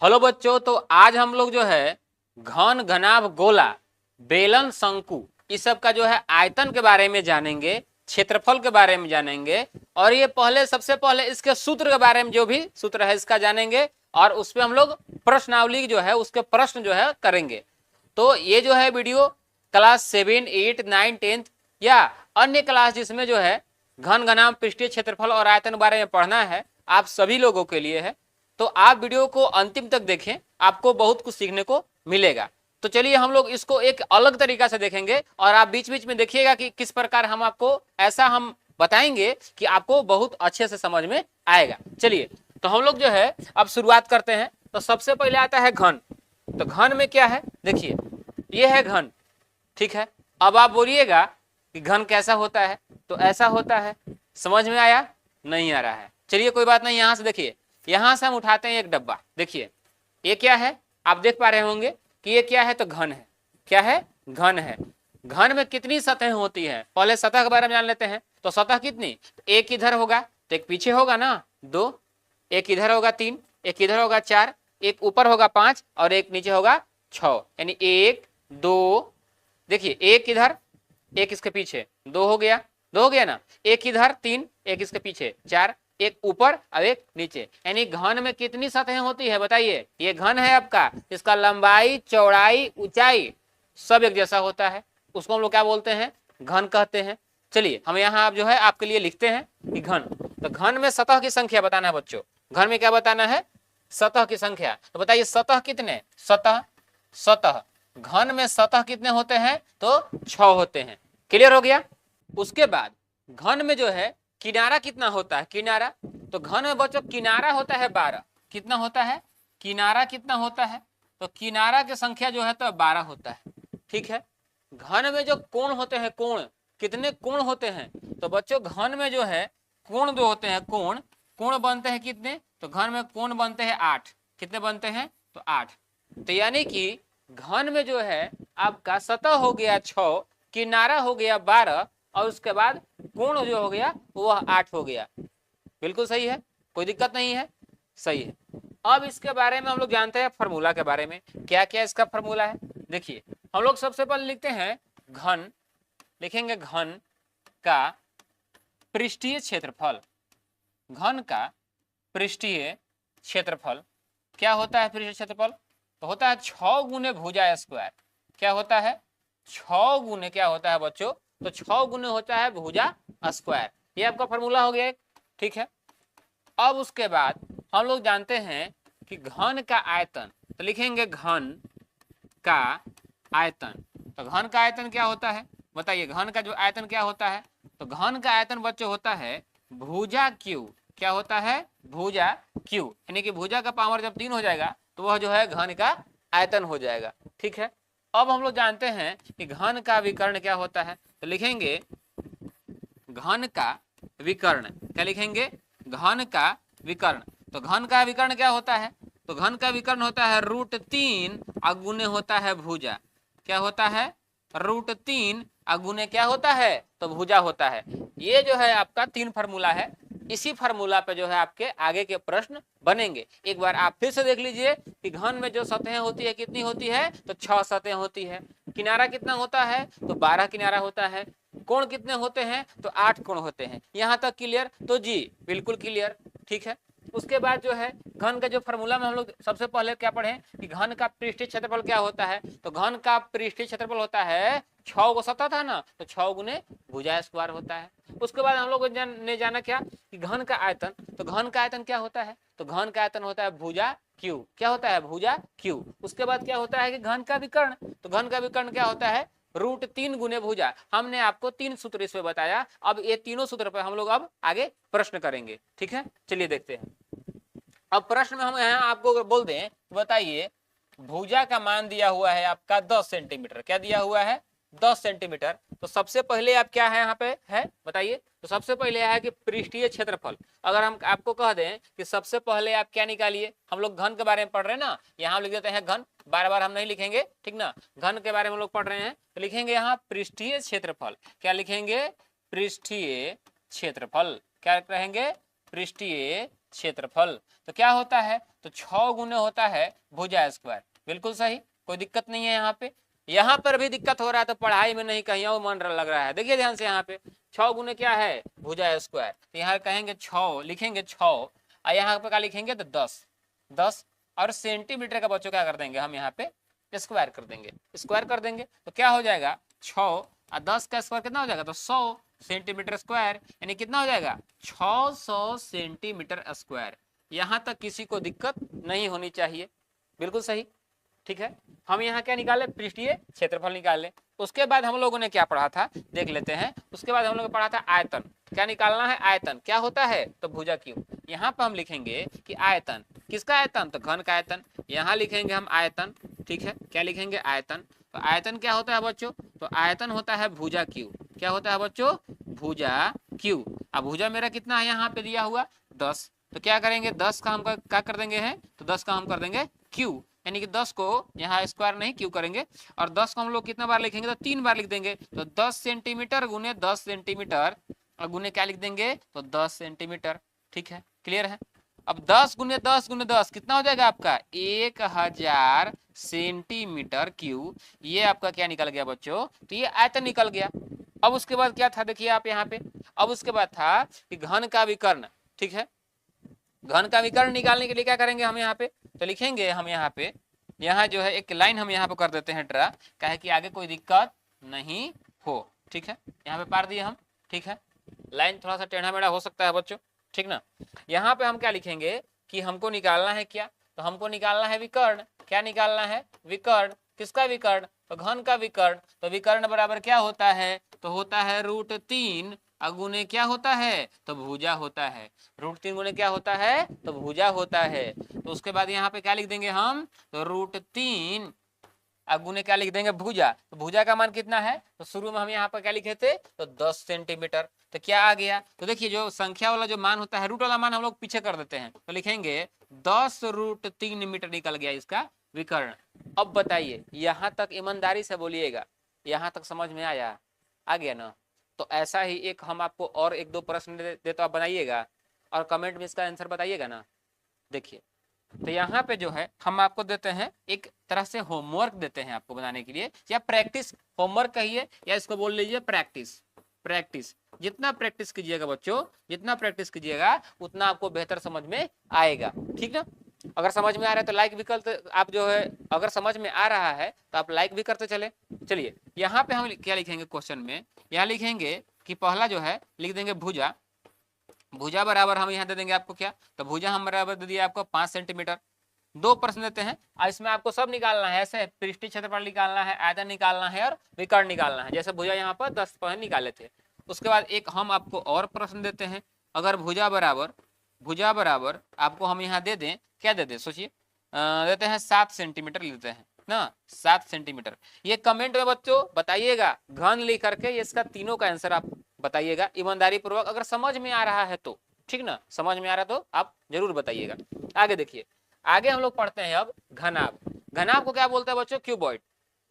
Hello बच्चों, तो आज हम लोग जो है घन, घनाभ, गोला, बेलन, शंकु इस सब का जो है आयतन के बारे में जानेंगे, क्षेत्रफल के बारे में जानेंगे और ये सबसे पहले इसके सूत्र के बारे में जो भी सूत्र है इसका जानेंगे और उस पर हम लोग प्रश्नावली जो है उसके प्रश्न जो है करेंगे। तो ये जो है वीडियो क्लास 7, 8, 9, 10 या अन्य क्लास जिसमें जो है घन, घनाभ, पृष्ठीय क्षेत्रफल और आयतन के बारे में पढ़ना है, आप सभी लोगों के लिए है। तो आप वीडियो को अंतिम तक देखें, आपको बहुत कुछ सीखने को मिलेगा। तो चलिए हम लोग इसको एक अलग तरीका से देखेंगे और आप बीच बीच में देखिएगा कि किस प्रकार हम आपको ऐसा हम बताएंगे कि आपको बहुत अच्छे से समझ में आएगा। चलिए तो हम लोग जो है अब शुरुआत करते हैं। तो सबसे पहले आता है घन। तो घन में क्या है, देखिए ये है घन, ठीक है। अब आप बोलिएगा कि घन कैसा होता है, तो ऐसा होता है। समझ में आया? नहीं आ रहा है? चलिए कोई बात नहीं, यहां से देखिए, यहां से हम उठाते हैं एक डब्बा। देखिए ये क्या है, आप देख पा रहे होंगे कि ये क्या है, तो घन है। क्या है? घन है। घन में कितनी सतहें होती है, पहले सतह के बारे में जान लेते हैं। तो सतह कितनी, एक इधर होगा तो एक पीछे होगा ना 2, एक इधर होगा 3, एक इधर होगा 4, एक ऊपर होगा 5 और एक नीचे होगा 6, यानी 1 2, देखिए एक इधर एक इसके पीछे 2 हो गया, 2 हो गया ना, एक इधर 3, एक इसके पीछे 4, एक ऊपर और एक नीचे। यानी घन में कितनी सतहें होती है बताइए। ये घन है आपका, इसका लंबाई, चौड़ाई, ऊंचाई सब एक जैसा होता है, उसको हम लोग क्या बोलते हैं, घन कहते हैं। चलिए हम यहाँ आप जो है आपके लिए लिखते हैं कि घन। तो घन में सतह की संख्या बताना है बच्चों। घन में क्या बताना है, सतह की संख्या। तो बताइए सतह कितने, सतह घन में सतह कितने होते हैं, तो 6 होते हैं। क्लियर हो गया? उसके बाद घन में जो है किनारा कितना होता है, किनारा। तो घन में बच्चों किनारा होता है 12। कितना होता है, किनारा कितना होता है, तो किनारा की संख्या जो है तो 12 होता है, ठीक है। घन में जो कोण होते हैं, कोण कितने कोण होते हैं, तो बच्चों घन में जो है कोण जो होते हैं, कोण कोण बनते हैं कितने, तो घन में कोण बनते हैं 8। कितने बनते हैं, तो 8। तो यानी कि घन में जो है आपका सतह हो गया 6, किनारा हो गया 12 और उसके बाद कोण जो हो गया वह 8 हो गया। बिल्कुल सही है, कोई दिक्कत नहीं है, सही है। अब इसके बारे में हम लोग जानते हैं फॉर्मूला के बारे में, क्या क्या इसका फॉर्मूला है। देखिए हम लोग सबसे पहले लिखते हैं घन, लिखेंगे घन का पृष्ठीय क्षेत्रफल। घन का पृष्ठीय क्षेत्रफल क्या होता है, पृष्ठीय क्षेत्रफल तो होता है 6 गुने भुजा स्क्वायर। क्या होता है, 6 गुने क्या होता है बच्चों, तो 6 गुने होता है भुजा स्क्वायर। ये आपका फॉर्मूला हो गया, ठीक है। अब उसके बाद हम लोग जानते हैं कि घन का आयतन। तो लिखेंगे घन का आयतन। तो घन का आयतन क्या होता है बताइए, घन का जो आयतन क्या होता है, तो घन का आयतन बच्चों होता है भुजा क्यू। क्या होता है, भुजा क्यू, यानी कि भुजा का पावर जब 3 हो जाएगा तो वह जो है घन का आयतन हो जाएगा, ठीक है। अब हम लोग जानते हैं कि घन का विकर्ण क्या होता है। तो लिखेंगे घन का विकर्ण। क्या लिखेंगे, घन का विकर्ण। तो घन का विकर्ण क्या होता है, तो घन का विकर्ण होता है √3 अगुने होता है भुजा। क्या होता है, √3 अगुने क्या होता है, तो भुजा होता है। ये जो है आपका 3 फार्मूला है। इसी फार्मूला पे जो है आपके आगे के प्रश्न बनेंगे। एक बार आप फिर से देख लीजिए कि घन में जो सतहें होती है कितनी होती है, तो 6 सतहें होती है। किनारा कितना होता है, तो 12 किनारा होता है। कोण कितने होते हैं, तो 8 कोण होते हैं। यहाँ तक क्लियर? तो जी बिल्कुल क्लियर, ठीक है। उसके बाद जो है घन का जो फार्मूला में हम लोग सबसे पहले क्या पढ़े कि घन का पृष्ठीय क्षेत्रफल क्या होता है, तो घन का पृष्ठीय क्षेत्रफल होता है 6 को सतह था ना, तो 6 गुने भुजा स्क्वायर होता है। उसके बाद हम लोग ने जाना क्या कि घन का आयतन। तो घन का आयतन क्या होता है, तो घन का आयतन होता है भुजा क्यू। क्या होता है, भुजा क्यू। उसके बाद क्या होता है कि घन का विकर्ण। तो घन का विकर्ण क्या होता है, √3 गुने भुजा। हमने आपको 3 सूत्र इसमें बताया। अब ये तीनों सूत्र पर हम लोग अब आगे प्रश्न करेंगे, ठीक है। चलिए देखते हैं। अब प्रश्न में हम यहाँ आपको बोल दें, बताइए भुजा का मान दिया हुआ है आपका 10 सेंटीमीटर। क्या दिया हुआ है, 10 सेंटीमीटर। तो सबसे पहले आप क्या है यहाँ पे है बताइए, तो सबसे पहले है कि पृष्ठीय क्षेत्रफल। अगर हम आपको कह दें कि सबसे पहले आप क्या निकालिए, हम लोग घन के बारे में पढ़ रहे हैं ना, यहाँ लिख देते हैं घन, बार बार हम नहीं लिखेंगे, ठीक ना। घन के बारे में हम लोग पढ़ रहे हैं तो लिखेंगे यहाँ पृष्ठीय क्षेत्रफल। क्या लिखेंगे, पृष्ठीय क्षेत्रफल। क्या कहेंगे, पृष्ठीय क्षेत्रफल। तो क्या होता है, तो 6 गुने होता है भुजा स्क्वायर। बिल्कुल सही, कोई दिक्कत नहीं है। यहाँ पे, यहाँ पर भी दिक्कत हो रहा है तो पढ़ाई में नहीं, कहीं और मन लग रहा है। देखिए ध्यान से, यहाँ पे 6 गुने क्या है, भुजा स्क्वायर। तो यहाँ कहेंगे 6, लिखेंगे 6, और यहाँ पे क्या लिखेंगे, तो 10 और सेंटीमीटर का बच्चों क्या कर देंगे हम यहाँ पे स्क्वायर कर देंगे, स्क्वायर कर देंगे। तो क्या हो जाएगा, 6 और 10 का स्क्वायर कितना हो जाएगा, तो 100 सेंटीमीटर स्क्वायर, यानी कितना हो जाएगा, 600 सेंटीमीटर स्क्वायर। यहाँ तक किसी को दिक्कत नहीं होनी चाहिए। बिल्कुल सही, ठीक है। हम यहाँ क्या निकाले, पृष्ठीय क्षेत्रफल निकाले। उसके बाद हम लोगों ने क्या पढ़ा था, देख लेते हैं। उसके बाद हम लोगों ने पढ़ा था आयतन। क्या निकालना है, आयतन क्या होता है, तो भुजा क्यूब। यहाँ पर हम लिखेंगे कि आयतन, किसका आयतन, तो घन का आयतन। यहाँ लिखेंगे हम आयतन, ठीक है। क्या लिखेंगे, आयतन। तो आयतन क्या होता है बच्चों, तो आयतन होता है भुजा क्यूब। क्या होता है बच्चों, भुजा क्यूब। अब भुजा मेरा कितना है यहाँ पे दिया हुआ, 10। तो क्या करेंगे, 10 का हम क्या कर देंगे है, तो 10 का हम कर देंगे क्यू, यानी कि 10 को यहाँ स्क्वायर नहीं क्यू करेंगे। और 10 को हम लोग कितना बार लिखेंगे, तो 3 बार लिख देंगे। तो 10 सेंटीमीटर गुने 10 सेंटीमीटर और गुने क्या लिख देंगे, तो 10 सेंटीमीटर। ठीक है, क्लियर है। अब 10 गुने 10 गुने 10 कितना हो जाएगा आपका, 1000 सेंटीमीटर क्यूब। ये आपका क्या निकल गया बच्चों, तो ये आयतन निकल गया। अब उसके बाद क्या था, देखिए आप यहाँ पे, अब उसके बाद था कि घन का विकर्ण। ठीक है, घन का विकर्ण निकालने के लिए क्या करेंगे हम यहाँ पे, तो लिखेंगे हम यहाँ पे, यहाँ जो है एक लाइन हम यहाँ पे कर देते हैं ड्रा, क्या है कि आगे कोई दिक्कत नहीं हो। ठीक है, यहाँ पे पार दिए हम। ठीक है, लाइन थोड़ा सा टेढ़ा मेढ़ा हो सकता है बच्चों, ठीक ना। यहाँ पे हम क्या लिखेंगे कि हमको निकालना है क्या, तो हमको निकालना है विकर्ण। क्या निकालना है, विकर्ण। किसका विकर्ण, तो घन का विकर्ण। तो विकर्ण बराबर क्या होता है, तो होता है √3 गुने क्या होता है, तो भुजा होता है। √3 गुने क्या होता है, तो भुजा होता है। तो उसके बाद यहाँ पे क्या लिख देंगे हम, तो √3 गुने क्या लिख देंगे, भुजा। तो भुजा का मान कितना है, तो शुरू में हम यहाँ पर क्या लिखे थे, तो 10 सेंटीमीटर। तो क्या आ गया, तो देखिए जो संख्या वाला जो मान होता है, रूट वाला मान हम लोग पीछे कर देते हैं। तो लिखेंगे 10√3 मीटर निकल गया इसका विकर्ण। अब बताइए, यहाँ तक ईमानदारी से बोलिएगा, यहाँ तक समझ में आया, आ गया ना। तो ऐसा ही एक हम आपको और 1-2 प्रश्न दे तो आप बनाइएगा और कमेंट में इसका आंसर बताइएगा ना। देखिए, तो यहाँ पे जो है हम आपको देते हैं एक तरह से होमवर्क देते हैं आपको बनाने के लिए, या प्रैक्टिस होमवर्क कहिए, या इसको बोल लीजिए प्रैक्टिस। प्रैक्टिस, जितना प्रैक्टिस कीजिएगा बच्चों, जितना प्रैक्टिस कीजिएगा उतना आपको बेहतर समझ में आएगा। ठीक ना। अगर समझ में आ रहा है तो लाइक भी करते आप, जो है अगर समझ में आ रहा है तो आप लाइक भी करते चले। चलिए, यहाँ पे हम क्या लिखेंगे क्वेश्चन में, यहाँ लिखेंगे कि पहला जो है लिख देंगे भुजा। भुजा बराबर हम यहाँ दे देंगे आपको क्या, तो भुजा हम बराबर दे दिया आपको 5 सेंटीमीटर। 2 प्रश्न देते हैं और इसमें आपको सब निकालना है, ऐसे पृष्ठीय क्षेत्रफल निकालना है, आयतन निकालना है और विकर्ण निकालना है। जैसे भुजा यहाँ पर 10 पॉइंट निकाले थे। उसके बाद एक हम आपको और प्रश्न देते हैं, अगर भुजा बराबर आपको हम यहाँ दे दें, क्या दे दें सोचिए, देते हैं 7 सेंटीमीटर लेते हैं ना, 7 सेंटीमीटर। ये कमेंट में बच्चों बताइएगा, घन लिख करके इसका तीनों का आंसर आप बताइएगा ईमानदारी पूर्वक, अगर समझ में आ रहा है तो। ठीक ना, समझ में आ रहा तो आप जरूर बताइएगा। आगे देखिए, आगे हम लोग पढ़ते हैं अब घनाभ। घनाभ को क्या बोलते हैं बच्चों, क्यूबॉइड।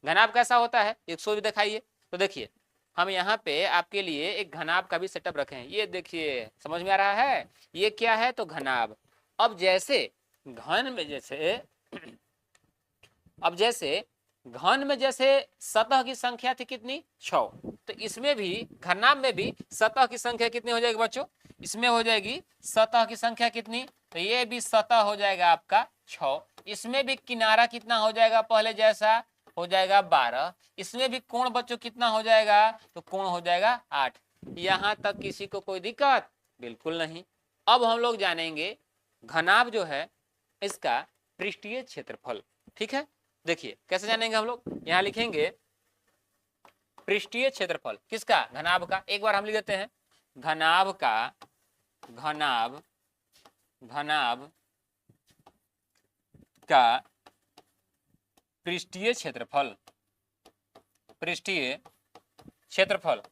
घनाभ कैसा होता है, 100 भी दिखाइए। तो देखिए, हम यहाँ पे आपके लिए एक घनाभ का भी सेटअप रखे हैं। ये देखिए, समझ में आ रहा है, ये क्या है, तो घनाभ। अब जैसे घन में जैसे अब जैसे घन में जैसे सतह की संख्या थी कितनी, 6, तो इसमें भी घनाभ में भी सतह की संख्या कितनी हो जाएगी बच्चों, इसमें हो जाएगी सतह की संख्या कितनी, तो ये भी सतह हो जाएगा आपका 6। इसमें भी किनारा कितना हो जाएगा, पहले जैसा हो जाएगा 12। इसमें भी कोण बच्चों कितना हो जाएगा, तो कोण हो जाएगा 8। यहाँ तक किसी को कोई दिक्कत बिल्कुल नहीं। अब हम लोग जानेंगे घनाभ जो है इसका पृष्ठीय क्षेत्रफल। ठीक है, देखिए कैसे जानेंगे हम लोग, यहाँ लिखेंगे पृष्ठीय क्षेत्रफल किसका, घनाभ का। एक बार हम लिख देते हैं घनाभ का, घनाभ का पृष्ठीय क्षेत्रफल, पृष्ठीय क्षेत्रफल।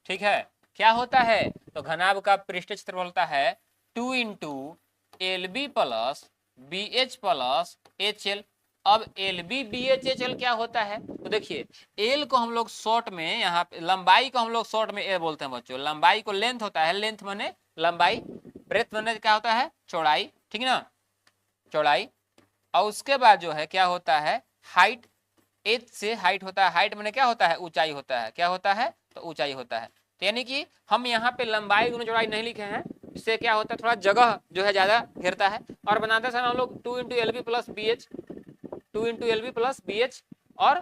ठीक है, क्या होता है, तो घनाभ का पृष्ठीय क्षेत्रफल होता है 2 × LB + BH + HL। अब LB BH HL क्या होता है, तो देखिए L को हम लोग शॉर्ट में, यहाँ पे लंबाई को हम लोग शॉर्ट में A बोलते हैं बच्चों। लंबाई को लेंथ होता है, लेंथ माने लंबाई, ब्रेथ मैंने क्या होता है, चौड़ाई, ठीक ना, चौड़ाई। और उसके बाद जो है क्या होता है, हाइट, एज से हाइट होता है, हाइट मैंने क्या होता है, ऊंचाई होता है, क्या होता है, तो ऊंचाई होता है। तो यानी कि हम यहाँ पे लंबाई गुना चौड़ाई नहीं लिखे हैं, इससे क्या होता है, थोड़ा जगह जो है ज्यादा घेरता है। और बनाते समय हम लोग 2 into L B plus B H, 2 into L B plus B H और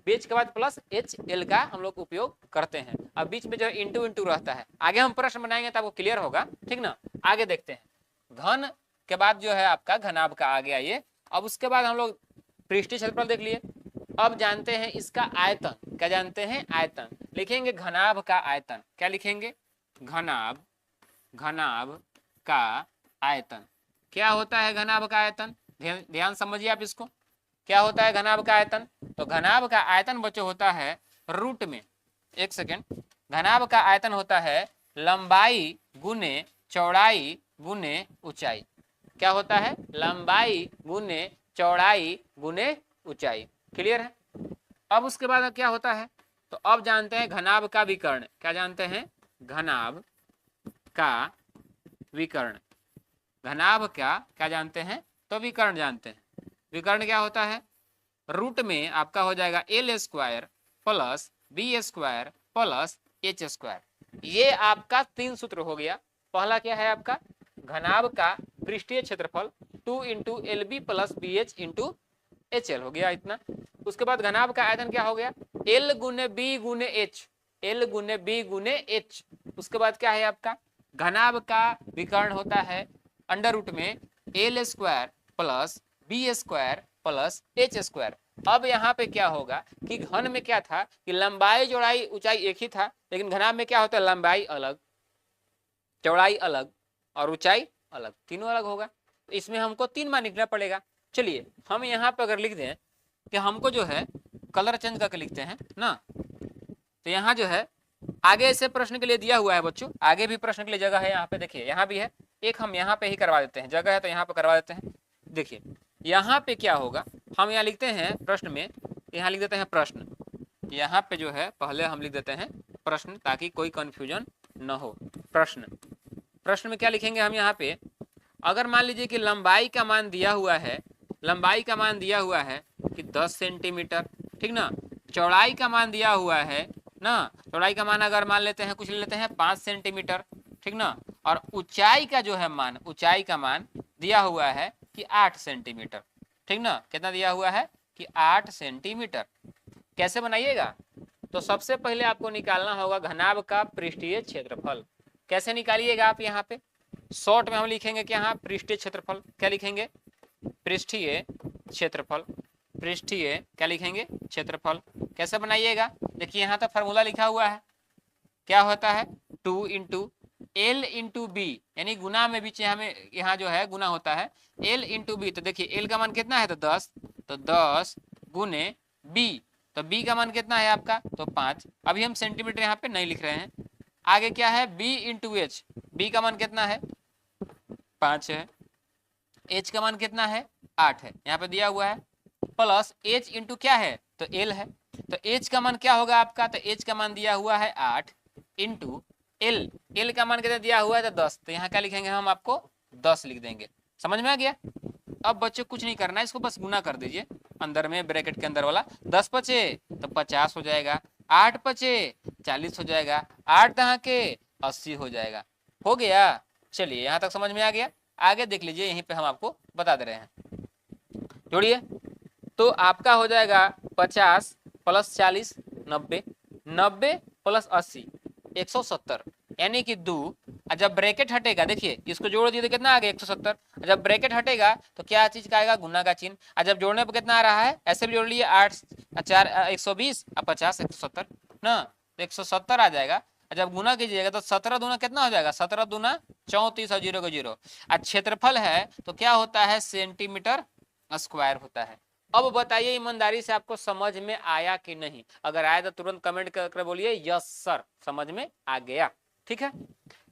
बी एच के बाद प्लस एच एल का हम लोग उपयोग करते हैं। अब बीच में जो इंटू इंटू रहता है, आगे हम प्रश्न बनाएंगे तो आपको क्लियर होगा, ठीक ना। आगे देखते हैं, घन के बाद जो है आपका घनाभ का आ गया ये। अब उसके बाद हम लोग पृष्ठीय क्षेत्रफल देख लिए। अब जानते हैं इसका आयतन, क्या जानते हैं, आयतन। लिखेंगे घनाभ का आयतन, क्या लिखेंगे, घनाभ, घनाभ का आयतन। क्या होता है घनाभ का आयतन, ध्यान समझिए आप इसको। क्या होता है घनाभ का आयतन, तो घनाभ का आयतन बच्चों होता है रूट में, एक सेकेंड, घनाभ का आयतन होता है लंबाई गुने चौड़ाई गुने ऊंचाई। क्या होता है, लंबाई गुने चौड़ाई गुने ऊंचाई। क्लियर है। अब उसके बाद क्या होता है, तो अब जानते हैं घनाभ का विकर्ण, क्या जानते हैं, घनाभ का विकर्ण। घनाभ का क्या जानते हैं, तो विकर्ण जानते हैं। विकर्ण क्या होता है, रूट में आपका हो जाएगा L square plus B square plus H square. ये आपका 3 सूत्र हो गया। पहला क्या है आपका, घनाभ का पृष्ठीय क्षेत्रफल 2 into L B plus B H into H L हो गया इतना। उसके बाद घनाभ का आयतन क्या हो गया, एल गुने बी गुने एच, एल गुने बी गुने एच। उसके बाद क्या है आपका, घनाभ का विकर्ण होता है अंडर रूट में L square plus B square plus H square. अब यहाँ पे क्या होगा कि घन में क्या था कि लंबाई चौड़ाई ऊंचाई एक ही था, लेकिन घनाभ में क्या होता है, लंबाई अलग, चौड़ाई अलग और ऊंचाई अलग, तीनों अलग होगा। इसमें हमको 3 मान लिखना पड़ेगा। चलिए हम यहाँ पे अगर लिख दें कि हमको जो है कलर चेंज करके लिखते हैं ना, तो यहाँ जो है आगे ऐसे प्रश्न के लिए दिया हुआ है बच्चों, आगे भी प्रश्न के लिए जगह है, यहाँ पे देखिए, यहाँ भी है एक, हम यहाँ पे ही करवा देते हैं, जगह है तो यहाँ पे करवा देते हैं। देखिए यहाँ पे क्या होगा, हम यहाँ लिखते हैं प्रश्न में, यहाँ लिख देते हैं प्रश्न, यहाँ पे जो है पहले हम लिख देते हैं प्रश्न ताकि कोई कंफ्यूजन न हो। प्रश्न, प्रश्न में क्या लिखेंगे हम यहाँ पे, अगर मान लीजिए कि लंबाई का मान दिया हुआ है, लंबाई का मान दिया हुआ है कि 10 सेंटीमीटर, ठीक ना, चौड़ाई का मान दिया हुआ है ना, चौड़ाई का मान अगर मान लेते हैं, कुछ ले लेते हैं 5 सेंटीमीटर, ठीक ना, और ऊंचाई का जो है मान, ऊंचाई का मान दिया हुआ है कि 8 सेंटीमीटर, ठीक ना, कितना दिया हुआ है कि 8 सेंटीमीटर। कैसे बनाइएगा, तो सबसे पहले आपको निकालना होगा घनाभ का पृष्ठीय क्षेत्रफल। कैसे निकालिएगा आप, यहाँ पे शॉर्ट में हम लिखेंगे कि यहाँ पृष्ठीय क्षेत्रफल, क्या लिखेंगे, पृष्ठीय क्षेत्रफल, पृष्ठीय क्या लिखेंगे, क्षेत्रफल। कैसे बनाइएगा, देखिए यहाँ तो फॉर्मूला लिखा हुआ है, क्या होता है 2 इंटू एल इंटू बी, यानी गुना में बीच हमें यहाँ जो है गुना होता है एल इंटू बी। तो देखिए एल का मान कितना है, तो 10, तो 10 गुने बी, तो बी का मान कितना है आपका, तो 5। अभी हम सेंटीमीटर यहाँ पे नहीं लिख रहे हैं। आगे क्या है, बी इंटू एच, बी का मान कितना है 5 है, एच का मान कितना है 8 है, यहाँ पे दिया हुआ है, प्लस एच इंटू क्या है, तो एल है, तो एच का मान क्या होगा आपका, तो एच का मान दिया हुआ है 8 इंटू एल, एल का मान कितना दिया हुआ है, तो 10, तो यहाँ क्या लिखेंगे हम, आपको 10 लिख देंगे। समझ में आ गया। अब बच्चों कुछ नहीं करना है, इसको बस गुना कर दीजिए अंदर में, ब्रैकेट के अंदर वाला, 10 पचे तो 50 हो जाएगा, 8 पचे 40 हो जाएगा, 8 दहा के 80 हो जाएगा। हो गया, चलिए यहाँ तक समझ में आ गया। आगे देख लीजिए, यहीं पे हम आपको बता दे रहे हैं, जोड़िए। तो आपका हो जाएगा 50 प्लस 40 90, 90 प्लस 80 170, यानी कि 2। जब ब्रैकेट हटेगा, देखिए इसको जोड़ दिए तो कितना आ गया 170, जब ब्रैकेट हटेगा तो क्या चीज का आएगा, गुना का चिन्ह। और जब जोड़ने पर कितना आ रहा है, ऐसे भी जोड़ लिए 8 4 120 और 50 170 ना, तो 170 आ जाएगा। जब गुना कीजिएगा तो 17 दूना कितना हो जाएगा, 17 दूना 34 और 0 को 0। और क्षेत्रफल है तो क्या होता है, सेंटीमीटर स्क्वायर होता है। अब बताइए ईमानदारी से आपको समझ में आया कि नहीं, अगर आया तो तुरंत कमेंट करके बोलिए यस सर, समझ में आ गया। ठीक है,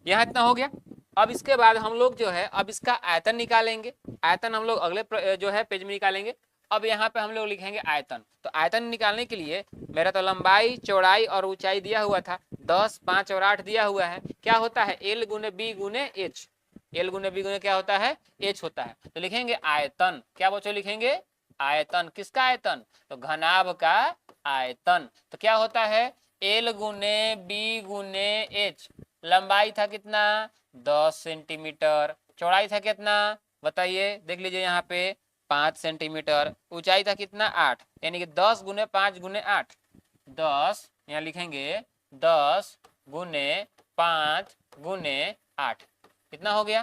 यहाँ इतना हो गया। अब इसके बाद हम लोग जो है अब इसका आयतन निकालेंगे। आयतन हम लोग अगले जो है पेज में निकालेंगे। अब यहाँ पे हम लोग लिखेंगे आयतन। तो आयतन निकालने के लिए मेरा तो लंबाई चौड़ाई और ऊंचाई दिया हुआ था, 10 5 और 8 दिया हुआ है। क्या होता है, एल गुने बी गुने एच, एल गुने बी गुने क्या होता है, एच होता है। तो लिखेंगे आयतन, क्या बच्चों लिखेंगे, आयतन। किसका आयतन, तो घनाभ का आयतन। तो क्या होता है, एल गुने बी गुने एच। लंबाई था कितना, 10 सेंटीमीटर। चौड़ाई था कितना, बताइए, देख लीजिए यहाँ पे 5 सेंटीमीटर। ऊंचाई था कितना, 8, यानी कि 10 गुने 5 गुने 8। 10 यहाँ लिखेंगे 10 गुने 5 गुने 8, कितना हो गया,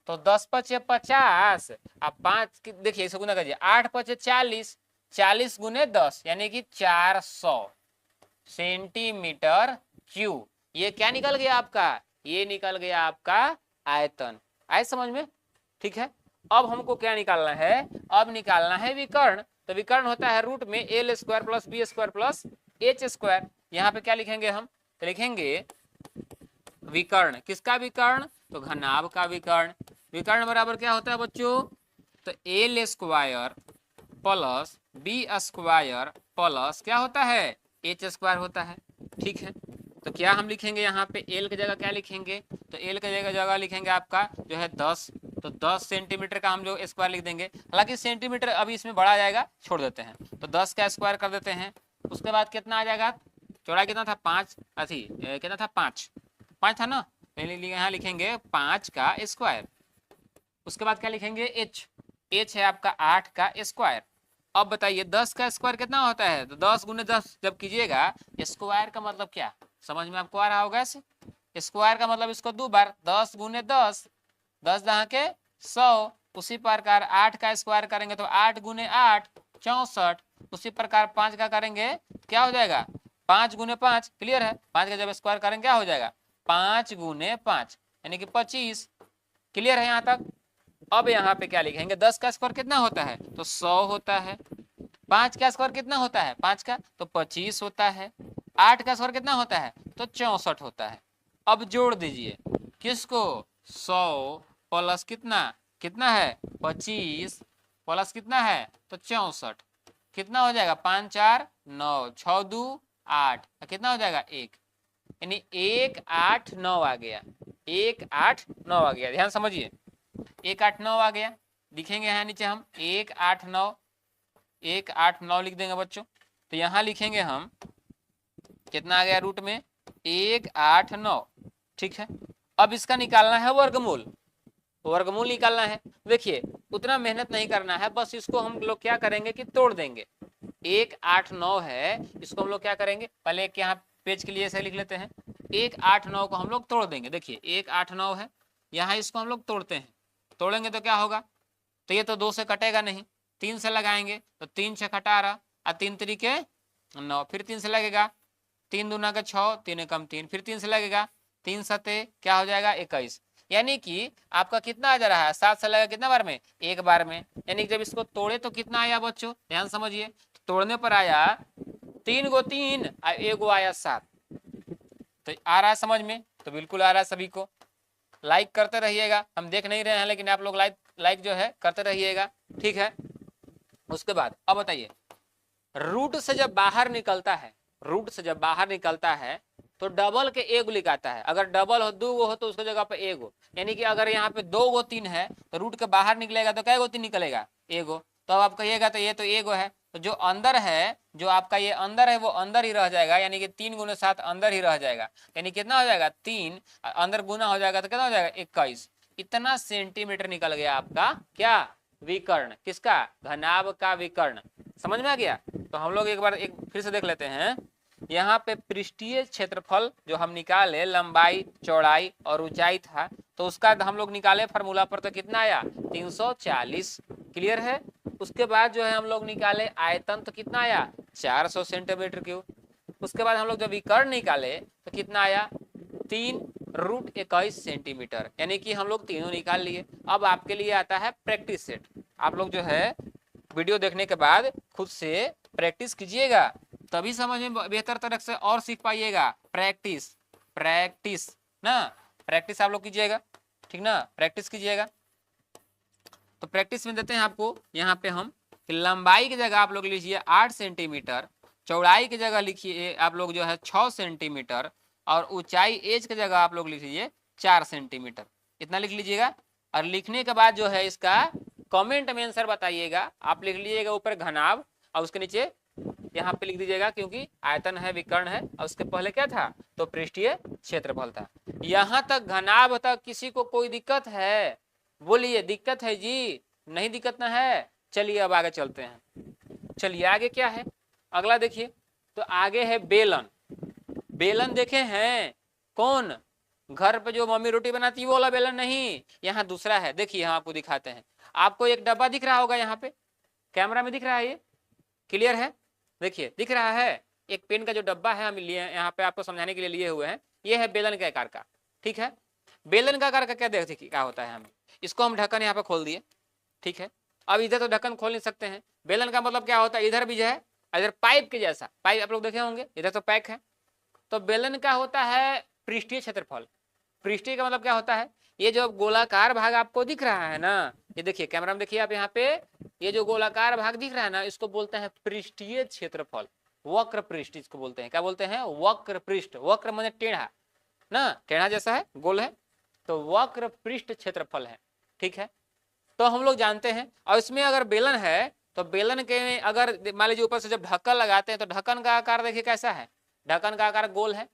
तो 10 पचे 50, अब 5 देखिए इसे गुना करिए, 8 पचे 40, 40 गुने 10 यानी कि 400 सेंटीमीटर क्यूब। ये क्या निकल गया आपका, ये निकल गया आपका आयतन। आए समझ में, ठीक है। अब हमको क्या निकालना है, अब निकालना है विकर्ण। तो विकर्ण होता है रूट में L square plus B square plus H square. यहाँ पे क्या लिखेंगे हम, तो लिखेंगे विकर्ण। किसका विकर्ण, तो घनाभ का विकर्ण। विकर्ण बराबर क्या होता है बच्चों, तो L square plus B square plus क्या होता है, एच स्क्वायर होता है, ठीक है। तो क्या हम लिखेंगे यहाँ पे, एल की जगह क्या लिखेंगे, तो एल की जगह लिखेंगे आपका जो है 10। तो 10 सेंटीमीटर का हम लोग स्क्वायर लिख देंगे, हालांकि सेंटीमीटर अभी इसमें बढ़ा जाएगा, छोड़ देते हैं। तो 10 का स्क्वायर कर देते हैं। उसके बाद कितना आ जाएगा, चौड़ाई कितना था 5, अथी कितना था 5 था ना, पहले यहाँ लिखेंगे 5 का स्क्वायर। उसके बाद क्या लिखेंगे, एच, एच है आपका 8 का स्क्वायर। अब बताइए 10 का स्क्वायर कितना होता है, तो 10 गुने 10 जब कीजिएगा, स्क्वायर का मतलब क्या, समझ में आपको आ रहा होगा ऐसे। स्क्वायर का मतलब इसको 2 बार, 10 गुने 10, 10 दहाँ के 100। उसी प्रकार 8 का स्क्वायर करेंगे तो 8 गुने 8 64। उसी प्रकार 5 का करेंगे क्या हो जाएगा, 5 गुने 5, क्लियर है। 5 का जब स्क्वायर करेंगे क्या हो जाएगा, 5 गुने 5 यानी कि 25, क्लियर है यहाँ तक। अब यहाँ पे क्या लिखेंगे, 10 का स्क्वायर कितना होता है, तो 100 होता है। 5 का स्क्वायर कितना होता है, 5 का तो 25 होता है। 8 का स्क्वायर कितना होता है, तो 64 होता है। अब जोड़ दीजिए किसको, 100 प्लस कितना, कितना है 25 प्लस कितना है, तो 64, कितना हो जाएगा, 5 4 9, 6 2 8, कितना हो जाएगा 1, यानी 1 8 9 आ गया, 1 8 9 आ गया। ध्यान समझिए, 1 8 9 आ गया। लिखेंगे यहाँ नीचे हम 1 8 9, 1 8 9 लिख देंगे बच्चों। तो यहाँ लिखेंगे हम कितना आ गया रूट में 1 8 9, ठीक है। अब इसका निकालना है वर्गमूल, वर्गमूल निकालना है। देखिए उतना मेहनत नहीं करना है, बस इसको हम लोग क्या करेंगे कि तोड़ देंगे। 1 8 9 है, इसको हम लोग क्या करेंगे, पहले एक यहाँ पेज के लिए ऐसे लिख लेते हैं। 1 8 9 को हम लोग तोड़ देंगे। देखिए 1 8 9 है, यहाँ इसको हम लोग तोड़ते हैं। तोड़ेंगे तो क्या होगा, तो ये तो 2 से कटेगा नहीं, 3 से लगाएंगे तो 3 6 18 और 3 तरीके 9, फिर 3 से लगेगा, 3 दूना का 6, 3 कम 3, फिर 3 से लगेगा, 3 सते क्या हो जाएगा 21। यानी कि आपका कितना आ जा रहा है, 7 से लगेगा कितना बार में, एक बार में। यानी जब इसको तोड़े तो कितना आया बच्चों, ध्यान समझिए, तोड़ने पर आया 3 गो 3 और 1 गो आया 7। तो आ रहा है समझ में, तो बिल्कुल आ रहा है सभी को। लाइक करते रहिएगा, हम देख नहीं रहे हैं लेकिन आप लोग लाइक जो है करते रहिएगा, ठीक है। उसके बाद अब बताइए, रूट से जब बाहर निकलता है, रूट से जब बाहर निकलता है तो डबल के एगो लिखाता है। अगर डबल हो 2 गो हो तो उसके जगह पे एगो, यानी कि अगर यहाँ पे 2 गो 3 है तो रूट के बाहर निकलेगा तो कै गो 3 निकलेगा, एगो। तो अब आप कहिएगा तो ये तो एगो है, तो जो अंदर है, जो आपका ये अंदर है वो अंदर ही रह जाएगा, यानी कि 3 गुने 7 अंदर ही रह जाएगा, यानी कितना हो जाएगा 3 अंदर गुना हो जाएगा तो कितना हो जाएगा 21। इतना सेंटीमीटर निकल गया आपका क्या, विकर्ण। किसका, घनाभ का विकर्ण। समझ में आ गया। तो हम लोग एक बार एक फिर से देख लेते हैं। यहाँ पे पृष्ठीय क्षेत्रफल जो हम निकाले, लंबाई चौड़ाई और ऊंचाई था, तो उसका हम लोग निकाले फार्मूला पर, तो कितना आया 340, क्लियर है। उसके बाद जो है हम लोग निकाले आयतन, तो कितना आया 400 सेंटीमीटर क्यूब। उसके बाद हम लोग जब विकर्ण निकाले तो कितना आया 3√21 सेंटीमीटर, यानी कि हम लोग तीनों निकाल लिए। अब आपके लिए आता है प्रैक्टिस सेट। आप लोग जो है वीडियो देखने के बाद खुद से प्रैक्टिस कीजिएगा, तभी समझ में बेहतर तरह से और सीख पाइएगा। प्रैक्टिस प्रैक्टिस ना, प्रैक्टिस आप लोग कीजिएगा, ठीक ना, प्रैक्टिस कीजिएगा। तो प्रैक्टिस में देते हैं आपको यहाँ पे हम कि लंबाई की जगह आप लोग लीजिए 8 सेंटीमीटर, चौड़ाई की जगह लिखिए आप लोग जो है 6 सेंटीमीटर, और ऊंचाई एज की जगह आप लोग लिखिए 4 सेंटीमीटर। इतना लिख लीजिएगा। और लिखने के बाद जो है इसका कमेंट में आंसर बताइएगा। आप लिख लीजिएगा ऊपर घनाभ और उसके नीचे यहाँ पे लिख दीजिएगा, क्योंकि आयतन है विकर्ण है और उसके पहले क्या था तो पृष्ठीय क्षेत्रफल था। यहाँ तक घनाभ तक किसी को कोई दिक्कत है? बोलिए दिक्कत है जी? नहीं दिक्कत ना है? चलिए अब आगे चलते हैं। चलिए आगे क्या है अगला देखिए। तो आगे है बेलन। बेलन देखे हैं? कौन? घर पे जो मम्मी रोटी बनाती है वो वाला बेलन नहीं, यहाँ दूसरा है। देखिए हम आपको दिखाते हैं। आपको एक डब्बा दिख रहा होगा यहाँ पे, कैमरा में दिख रहा है, ये क्लियर है? देखिए दिख रहा है एक पेन का जो डब्बा है हम लिए यहाँ पे आपको समझाने के लिए लिए हुए हैं। ये है बेलन के आकार का, ठीक है। बेलन का आकार का क्या देखिए क्या होता है हमें। इसको हम ढक्कन यहाँ पे खोल दिए, ठीक है। अब इधर तो ढक्कन खोल नहीं सकते हैं। बेलन का मतलब क्या होता है, इधर भी जो है इधर पाइप के जैसा, पाइप आप लोग देखे होंगे, इधर तो पैक है। तो बेलन का होता है पृष्ठीय क्षेत्रफल। पृष्ठीय का मतलब क्या होता है, ये जो गोलाकार भाग आपको दिख रहा है ना, ये देखिए कैमरा में देखिए आप यहाँ पे, ये जो गोलाकार भाग दिख रहा है ना, इसको बोलते हैं पृष्ठीय क्षेत्रफल। वक्र पृष्ठ इसको बोलते हैं। क्या बोलते हैं? वक्र पृष्ठ। वक्र माने टेढ़ा ना, टेढ़ा जैसा है, गोल है, तो वक्र पृष्ठ क्षेत्रफल है, ठीक है। तो हम लोग जानते हैं। और इसमें अगर बेलन है तो बेलन के अगर मान लीजिए ऊपर से जब ढक्कन लगाते हैं तो ढक्कन का आकार देखिए कैसा है। ढक्कन का आकार गोल है,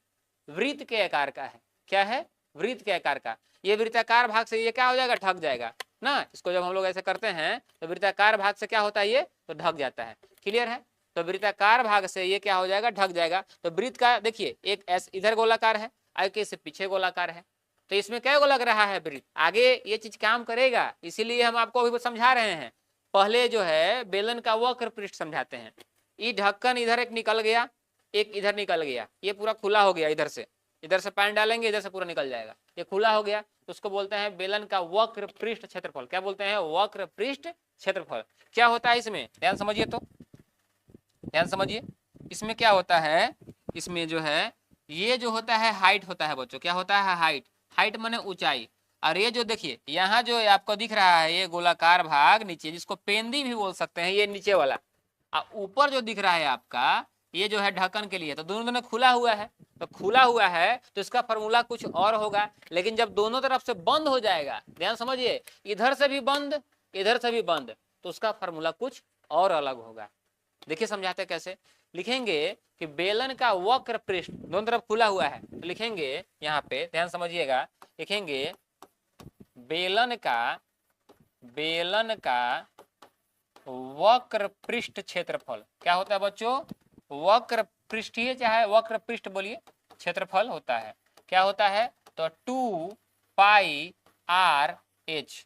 वृत्त के आकार का है। क्या है? वृत्त के आकार का। ये वृत्ताकार भाग से ये क्या हो जाएगा, ढक जाएगा ना। इसको जब हम लोग ऐसे करते हैं तो वृत्ताकार भाग से क्या होता है, ये तो ढक जाता है, क्लियर है। तो वृत्ताकार भाग से ये क्या हो जाएगा, ढक जाएगा। तो वृत्त का देखिए एक इधर गोलाकार है, आगे से पीछे गोलाकार है। तो इसमें क्या को लग रहा है वृत्त, आगे ये चीज काम करेगा, इसीलिए हम आपको अभी समझा रहे हैं। पहले जो है बेलन का वक्र पृष्ठ समझाते हैं। ये ढक्कन इधर एक निकल गया, एक इधर निकल गया, ये पूरा खुला हो गया। इधर से पानी डालेंगे, इधर से पूरा निकल जाएगा, ये खुला हो गया। तो उसको बोलते हैं बेलन का वक्र पृष्ठ क्षेत्रफल। क्या बोलते हैं? वक्र पृष्ठ क्षेत्रफल। क्या होता है इसमें, ध्यान समझिए, तो ध्यान समझिए इसमें क्या होता है। इसमें जो है ये जो होता है हाइट होता है बच्चों। क्या होता है? हाइट। हाइट माने ऊंचाई। और ये जो देखिए यहाँ जो आपको दिख रहा है ये गोलाकार भाग नीचे, जिसको पेंदी भी बोल सकते हैं, ये नीचे वाला। और ऊपर जो दिख रहा है आपका ये जो है ढक्कन के लिए, तो दोनों खुला हुआ है। तो खुला हुआ है तो इसका फॉर्मूला कुछ और होगा। लेकिन जब दोनों तरफ से बंद हो जाएगा, ध्यान समझिए, इधर से भी बंद इधर से भी बंद, तो उसका फॉर्मूला कुछ और अलग होगा। देखिए समझाते कैसे। लिखेंगे कि बेलन का वक्र पृष्ठ दोनों तरफ खुला हुआ है, तो लिखेंगे यहाँ पे, ध्यान समझिएगा, लिखेंगे बेलन का वक्र पृष्ठ क्षेत्रफल। क्या होता है बच्चों? वक्र पृष्ठीय चाहे वक्र पृष्ठ बोलिए क्षेत्रफल होता है। क्या होता है? तो 2 पाई आर एच।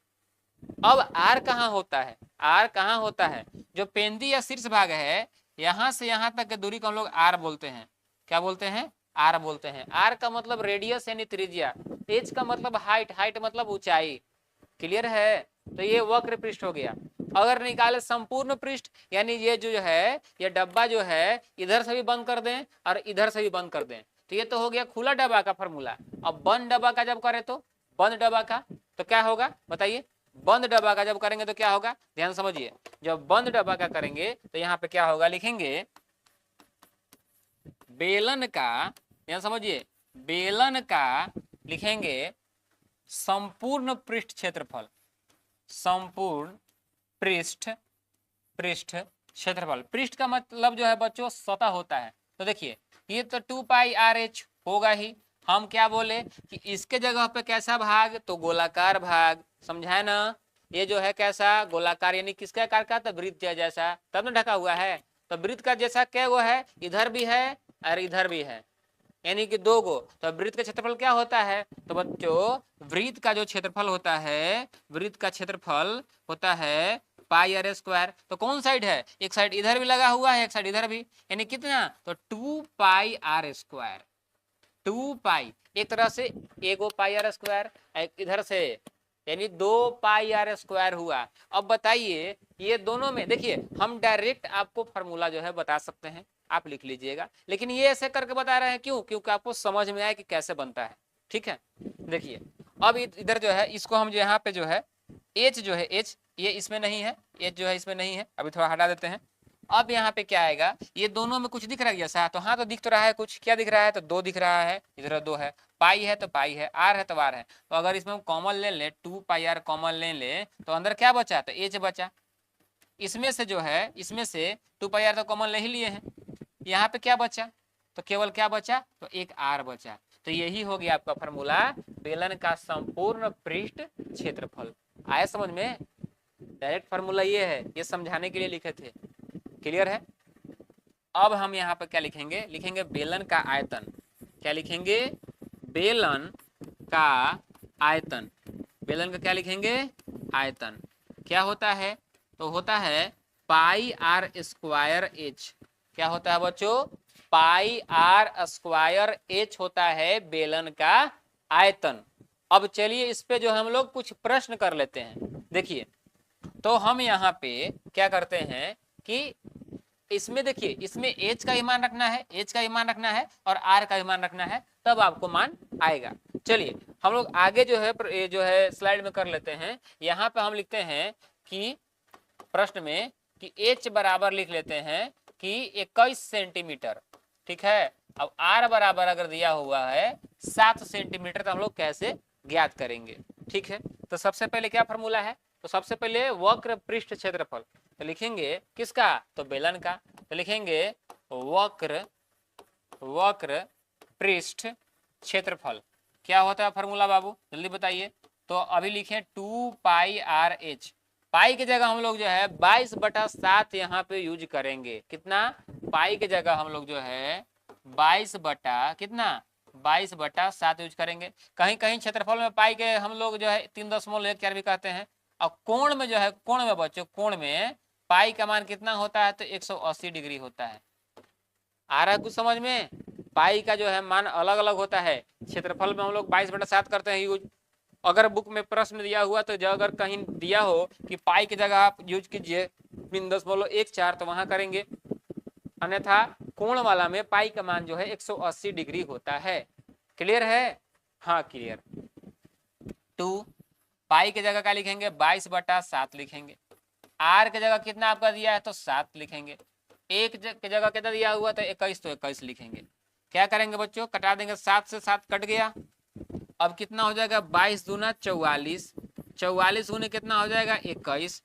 अब आर कहाँ होता है? आर कहाँ होता है? जो पेंदी या शीर्ष भाग है, यहां से यहां तक की दूरी को हम लोग आर बोलते हैं। क्या बोलते हैं? आर बोलते हैं। आर का मतलब रेडियस यानी त्रिज्या, एच का मतलब हाइट, हाइट मतलब ऊंचाई, क्लियर है। तो ये वक्र पृष्ठ हो गया। अगर निकाले संपूर्ण पृष्ठ, यानी ये जो है ये डब्बा जो है इधर से भी बंद कर दें और इधर से भी बंद कर दें, तो ये तो हो गया खुला डब्बा का फॉर्मूला। अब बंद डब्बा का जब करें तो बंद डब्बा का तो क्या होगा बताइए? बंद डब्बा का जब करेंगे तो क्या होगा, ध्यान समझिए। जब बंद डब्बा का करेंगे तो यहाँ पे क्या होगा, लिखेंगे बेलन का, ध्यान समझिए, बेलन का लिखेंगे संपूर्ण पृष्ठ क्षेत्रफल। संपूर्ण पृष्ठ क्षेत्रफल। पृष्ठ का मतलब जो है बच्चों सतह होता है। तो देखिए ये तो 2 पाई आर एच होगा ही। हम क्या बोले कि इसके जगह पे कैसा भाग, तो गोलाकार भाग, समझाए ना। ये जो है कैसा, गोलाकार, यानी किसके आकार का, तो वृत्त जैसा, तब ना ढका हुआ है। तो वृत्त का जैसा क्या वो है, इधर भी है और इधर भी है, यानी कि 2 गो। तो वृत्त का क्षेत्रफल क्या होता है, तो बच्चों वृत्त का जो क्षेत्रफल होता है, वृत्त का क्षेत्रफल होता है पाई आर स्क्वायर। तो कौन साइड है, एक साइड इधर भी लगा हुआ है, एक साइड इधर भी, यानी कितना, तो 2 पाई आर स्क्वायर। 2 पाई एक तरह से एगो पाई आर स्क्वायर, इधर से यानी 2 पाई आर स्क्वायर हुआ। अब बताइए ये दोनों में देखिए, हम डायरेक्ट आपको फॉर्मूला जो है बता सकते हैं, आप लिख लीजिएगा, लेकिन ये ऐसे करके बता रहे हैं क्यों, क्योंकि आपको समझ में आए कि कैसे बनता है, ठीक है। देखिए अब इधर जो है इसको हम जो यहाँ पे जो है एच जो है, एच ये इसमें नहीं है, एच जो है इसमें नहीं है, अभी थोड़ा हटा देते हैं। अब यहाँ पे क्या आएगा, ये दोनों में कुछ दिख रहा है जैसा, तो हाँ तो दिख तो रहा है कुछ, क्या दिख रहा है, तो 2 दिख रहा है, इधर 2 है, पाई है तो पाई है, आर है तो आर है। तो अगर इसमें हम कॉमन ले लें, 2 पाई आर कॉमन ले लें तो अंदर क्या बचा? तो एच बचा। इसमें से जो है, इसमें से 2 पाई आर तो कॉमन ले ही लिए हैं, यहाँ पे क्या बचा? तो केवल क्या बचा? तो एक आर बचा। तो यही हो गया आपका फॉर्मूला बेलन का संपूर्ण पृष्ठ क्षेत्रफल। आया समझ में? डायरेक्ट फॉर्मूला ये है, ये समझाने के लिए लिखे थे। क्लियर है? अब हम यहाँ पर क्या लिखेंगे? लिखेंगे बेलन का आयतन। क्या लिखेंगे? बेलन का आयतन। बेलन का क्या लिखेंगे? आयतन। क्या होता है? तो होता है पाई आर स्क्वायर एच। क्या होता है बच्चों? पाई आर स्क्वायर एच होता है बेलन का आयतन। अब चलिए इस पे जो हम लोग कुछ प्रश्न कर लेते हैं। देखिए, तो हम यहाँ पे क्या करते हैं कि इसमें देखिए, इसमें एच का ही मान रखना है, एच का ही मान रखना है और आर का ही मान रखना है, तब आपको मान आएगा। चलिए हम लोग आगे जो है स्लाइड में कर लेते हैं। यहाँ पे हम लिखते हैं कि प्रश्न में कि एच बराबर लिख लेते हैं कि 21 सेंटीमीटर। ठीक है। अब आर बराबर अगर दिया हुआ है 7 सेंटीमीटर, तो हम लोग कैसे ज्ञात करेंगे? ठीक है। तो सबसे पहले क्या फॉर्मूला है? तो सबसे पहले वक्र पृष्ठ क्षेत्रफल। तो लिखेंगे किसका? तो बेलन का। तो लिखेंगे वक्र पृष्ठ क्षेत्रफल। क्या होता है फॉर्मूला बाबू, जल्दी बताइए। तो अभी लिखें 2 पाई आर एच। पाई की जगह हम लोग जो है 22/7 यहाँ पे यूज करेंगे। कितना? पाई की जगह हम लोग जो है 22/7 यूज करेंगे। कहीं कहीं क्षेत्रफल में पाई के हम लोग जो है 3.14 भी कहते हैं। और कोण में जो है, कोण में बच्चों, कोण में पाई का मान कितना होता है? तो 180 डिग्री होता है। आ रहा है कुछ समझ में? पाई का जो है मान अलग अलग होता है। क्षेत्रफल में हम लोग 22/7 करते हैं यूज। अगर बुक में प्रश्न दिया हुआ तो जो अगर कहीं दिया हो कि पाई की जगह आप यूज कीजिए 3.14, तो वहां करेंगे। अन्यथा कोण वाला में पाई का मान जो है 180 डिग्री होता है। क्लियर है? हाँ क्लियर। 2 पाई की जगह क्या लिखेंगे? 22/7 लिखेंगे। आर की जगह कितना आपका दिया है? तो 7 लिखेंगे। एक की जगह कितना दिया हुआ? तो 21, तो 21 लिखेंगे। क्या करेंगे बच्चों? कटा देंगे, 7 से 7 कट गया। अब कितना हो जाएगा? 22 दूना 44, 44 गुने कितना हो जाएगा? 21।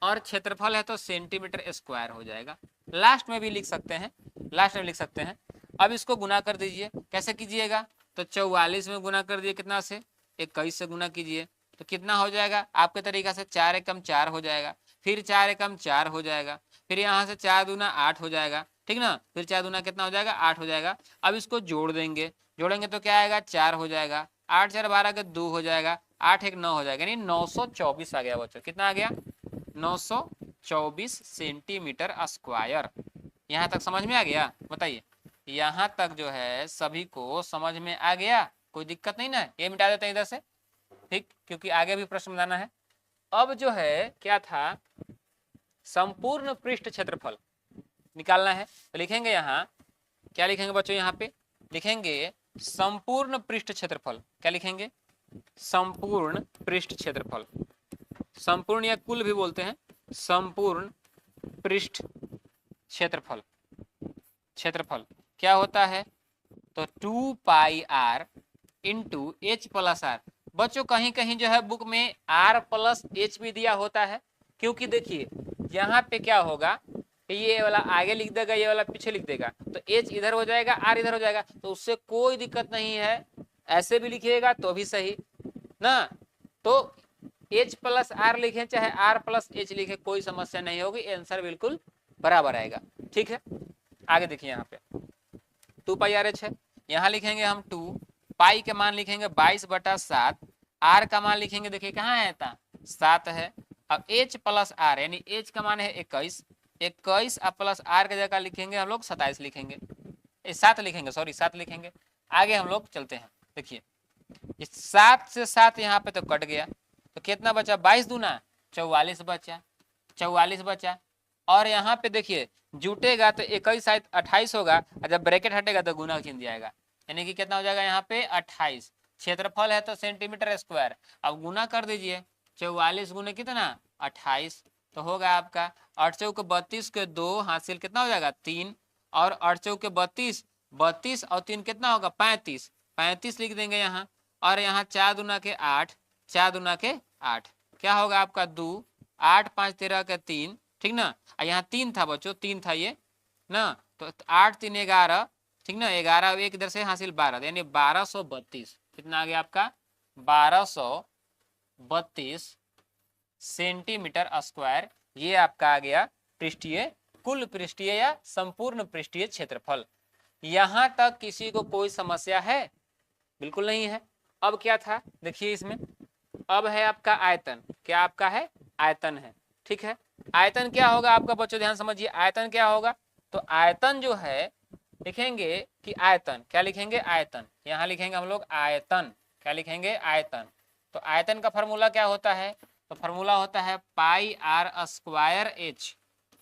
और क्षेत्रफल है तो सेंटीमीटर स्क्वायर हो जाएगा। लास्ट में भी लिख सकते हैं, लास्ट में लिख सकते हैं। अब इसको गुना कर दीजिए। कैसे कीजिएगा? तो 44 में गुना कर दिए कितना से? 21 से गुना कीजिए तो कितना हो जाएगा आपके तरीका से? 4 एकम 4 हो जाएगा, फिर 4 एकम 4 हो जाएगा, फिर यहाँ से 4 दूना 8 हो जाएगा। ठीक ना? फिर 4 दूना कितना हो जाएगा? 8 हो जाएगा। अब इसको जोड़ देंगे, जोड़ेंगे तो क्या आएगा? 4 हो जाएगा, 8 4 12 के 2 हो जाएगा, 8 1 9 हो जाएगा, यानी 924 आ गया बच्चों। कितना आ गया? 924 सेंटीमीटर स्क्वायर। यहाँ तक समझ में आ गया? बताइए, यहाँ तक जो है सभी को समझ में आ गया? कोई दिक्कत नहीं ना? ये मिटा देते हैं इधर से, ठीक, क्योंकि आगे भी प्रश्न बनाना है। अब जो है क्या था, संपूर्ण पृष्ठ क्षेत्रफल निकालना है। तो लिखेंगे यहाँ, क्या लिखेंगे बच्चों? यहाँ पे लिखेंगे संपूर्ण पृष्ठ क्षेत्रफल। क्या लिखेंगे? संपूर्ण पृष्ठ क्षेत्रफल। संपूर्ण या कुल भी बोलते हैं, संपूर्ण पृष्ठ क्षेत्रफल। क्षेत्रफल क्या होता है? तो 2 pi r into H plus r. बच्चों कहीं कहीं जो है बुक में आर प्लस एच भी दिया होता है, क्योंकि देखिए यहाँ पे क्या होगा, ये वाला आगे लिख देगा, ये वाला पीछे लिख देगा, तो एच इधर हो जाएगा, आर इधर हो जाएगा, तो उससे कोई दिक्कत नहीं है। ऐसे भी लिखिएगा तो भी सही ना। तो एच प्लस आर लिखे चाहे आर प्लस एच लिखे, कोई समस्या नहीं होगी, आंसर बिल्कुल बराबर आएगा। ठीक है, आगे देखिए यहाँ पे 2 पाई आर एच है। यहाँ लिखेंगे हम 2 पाई के मान लिखेंगे 22/7, आर का मान लिखेंगे, देखिए कहाँ है? 7 है। अब एच प्लस आर, यानी एच का मान है 21, 21 और प्लस आर की जगह लिखेंगे हम लोग 27 लिखेंगे, 7 लिखेंगे, सॉरी 7 लिखेंगे। आगे हम लोग चलते हैं। देखिए 7 से 7 यहाँ पे तो कट गया, तो कितना बचा? 22 दूना 44 बचा, 44 बचा। और यहाँ पे देखिए जुटेगा तो 21 शायद 28 होगा, और जब ब्रैकेट हटेगा तो गुना चिन्ह जाएगा, यानी कि कितना हो जाएगा यहाँ पे? 28। क्षेत्रफल है तो सेंटीमीटर स्क्वायर। अब गुना कर दीजिए, 44 गुने कितना? 28, तो होगा आपका 8 चौके 32 के 2 हासिल कितना हो जाएगा? 3, और 8 चौके 32, 32 और 3 कितना होगा? 35। 35 लिख देंगे यहाँ, और यहाँ 4 दूना के 8, 4 दूना के 8, क्या होगा आपका 2, 8 5 13 के 3, ठीक ना। और यहाँ 3 था बच्चों, 3 था ये ना, तो 8 3 11, ठीक ना, 11 एक इधर से हासिल 12, यानी 1232, कितना आ गया आपका 1232 सेंटीमीटर स्क्वायर। ये आपका आ गया पृष्ठीय, कुल पृष्ठीय या संपूर्ण पृष्ठीय क्षेत्रफल। यहां तक किसी को कोई समस्या है? बिल्कुल नहीं है। अब क्या था देखिए इसमें, अब है आपका आयतन, क्या आपका है आयतन है, ठीक है। आयतन क्या होगा आपका बच्चों, ध्यान समझिए, आयतन क्या होगा, तो आयतन जो है लिखेंगे कि आयतन, क्या लिखेंगे आयतन, यहां लिखेंगे हम लोग आयतन, क्या लिखेंगे आयतन। तो आयतन का फॉर्मूला क्या होता है, तो फॉर्मूला होता है पाई आर स्क्वायर एच।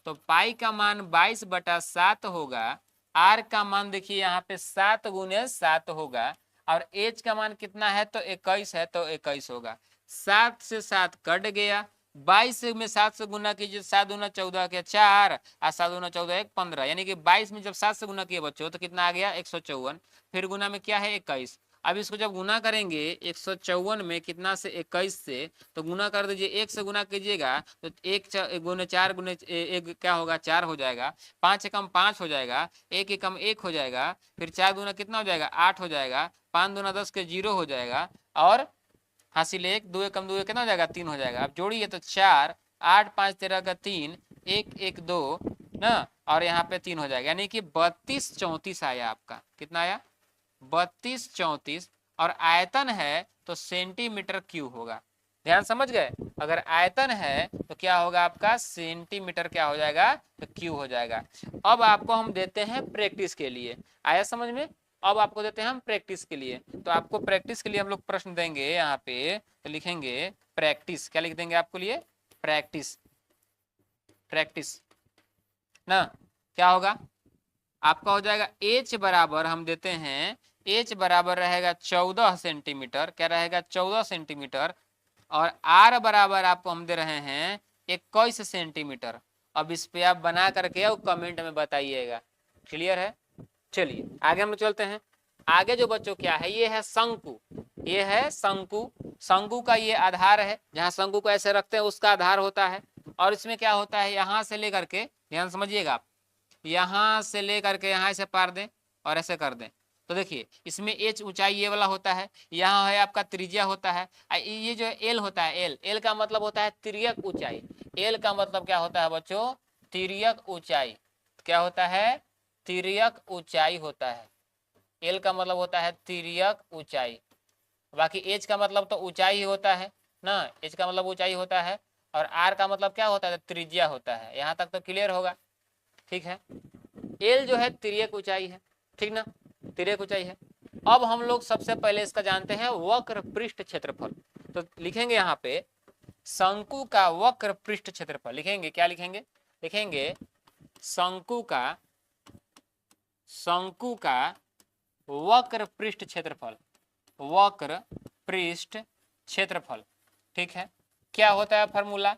तो पाई का मान 22/7 होगा, आर का मान देखिए यहाँ पे 7 गुने 7 होगा, और एच का मान कितना है तो 21 है, तो 21 होगा। 7 से 7 कट गया, 22 में 7 से गुना कीजिए, 7 दूना 14 के 4, और 7 दूना 14 1 15, यानी कि 22 में जब 7 से गुना किए बच्चों तो कितना आ गया 154, फिर गुना में क्या है 21। अब इसको जब गुना करेंगे 154 में कितना से 21 से, तो गुना कर दीजिए, 1 से गुना कीजिएगा तो 1 गुने 4 गुने 1 क्या होगा 4 हो जाएगा, 5 से कम 5 हो जाएगा, 1 के कम 1 हो जाएगा, फिर 4 दूना कितना हो जाएगा 8 हो जाएगा, 5 दूना 10 के 0 हो जाएगा, और हासिल 1, 2 कम 2 कितना हो जाएगा 3 हो जाएगा। अब जोड़िए तो 4 8 5 13 का 3, 1 1 2 ना, और यहाँ पे 3 हो जाएगा, यानी कि 32 34 आया आपका, कितना आया 32 34, और आयतन है तो सेंटीमीटर क्यूब होगा। ध्यान समझ गए, अगर आयतन है तो क्या होगा आपका सेंटीमीटर क्या हो जाएगा तो क्यूब हो जाएगा। अब आपको हम देते हैं प्रैक्टिस के लिए, आया समझ में, अब आपको देते हैं हम प्रैक्टिस के लिए। तो आपको प्रैक्टिस के लिए हम लोग प्रश्न देंगे यहाँ पे, तो लिखेंगे प्रैक्टिस, क्या लिख देंगे आपको लिए प्रैक्टिस, प्रैक्टिस ना, क्या होगा आपका हो जाएगा h बराबर, हम देते हैं h बराबर रहेगा 14 सेंटीमीटर, क्या रहेगा 14 सेंटीमीटर, और r बराबर आपको हम दे रहे हैं 21 सेंटीमीटर। अब इस पे आप बना करके और कमेंट में बताइएगा, क्लियर है। चलिए आगे हम लोग चलते हैं। आगे जो बच्चों क्या है, ये है शंकु, ये है शंकु, शंकु का ये आधार है, जहाँ शंकु को ऐसे रखते हैं उसका आधार होता है, और इसमें क्या होता है यहाँ से लेकर के, ध्यान समझिएगा आप, यहाँ से लेकर के यहाँ ऐसे पार दें और ऐसे कर दें, तो देखिए इसमें एच ऊंचाई ये वाला होता है, यहाँ है आपका त्रिज्या होता है, ये जो है एल होता है, एल, एल का मतलब होता है तिर्यक ऊंचाई, एल का मतलब क्या होता है बच्चों तिर्यक ऊंचाई, क्या होता है तिर्यक ऊंचाई होता है, एल का मतलब होता है तिर्यक ऊंचाई, बाकी एच का मतलब तो ऊंचाई ही होता है ना, एच का मतलब ऊंचाई होता है, और आर का मतलब क्या होता है त्रिज्या होता है। यहाँ तक तो क्लियर होगा, ठीक है। एल जो है तिर्यक ऊंचाई है, ठीक ना, तिर्यक ऊंचाई है। अब हम लोग सबसे पहले इसका जानते हैं वक्र पृष्ठ क्षेत्रफल, तो लिखेंगे यहाँ पे शंकु का वक्र पृष्ठ क्षेत्रफल, लिखेंगे क्या लिखेंगे, लिखेंगे शंकु का वक्र पृष्ठ क्षेत्रफल, वक्र पृष्ठ क्षेत्रफल, ठीक है। क्या होता है फॉर्मूला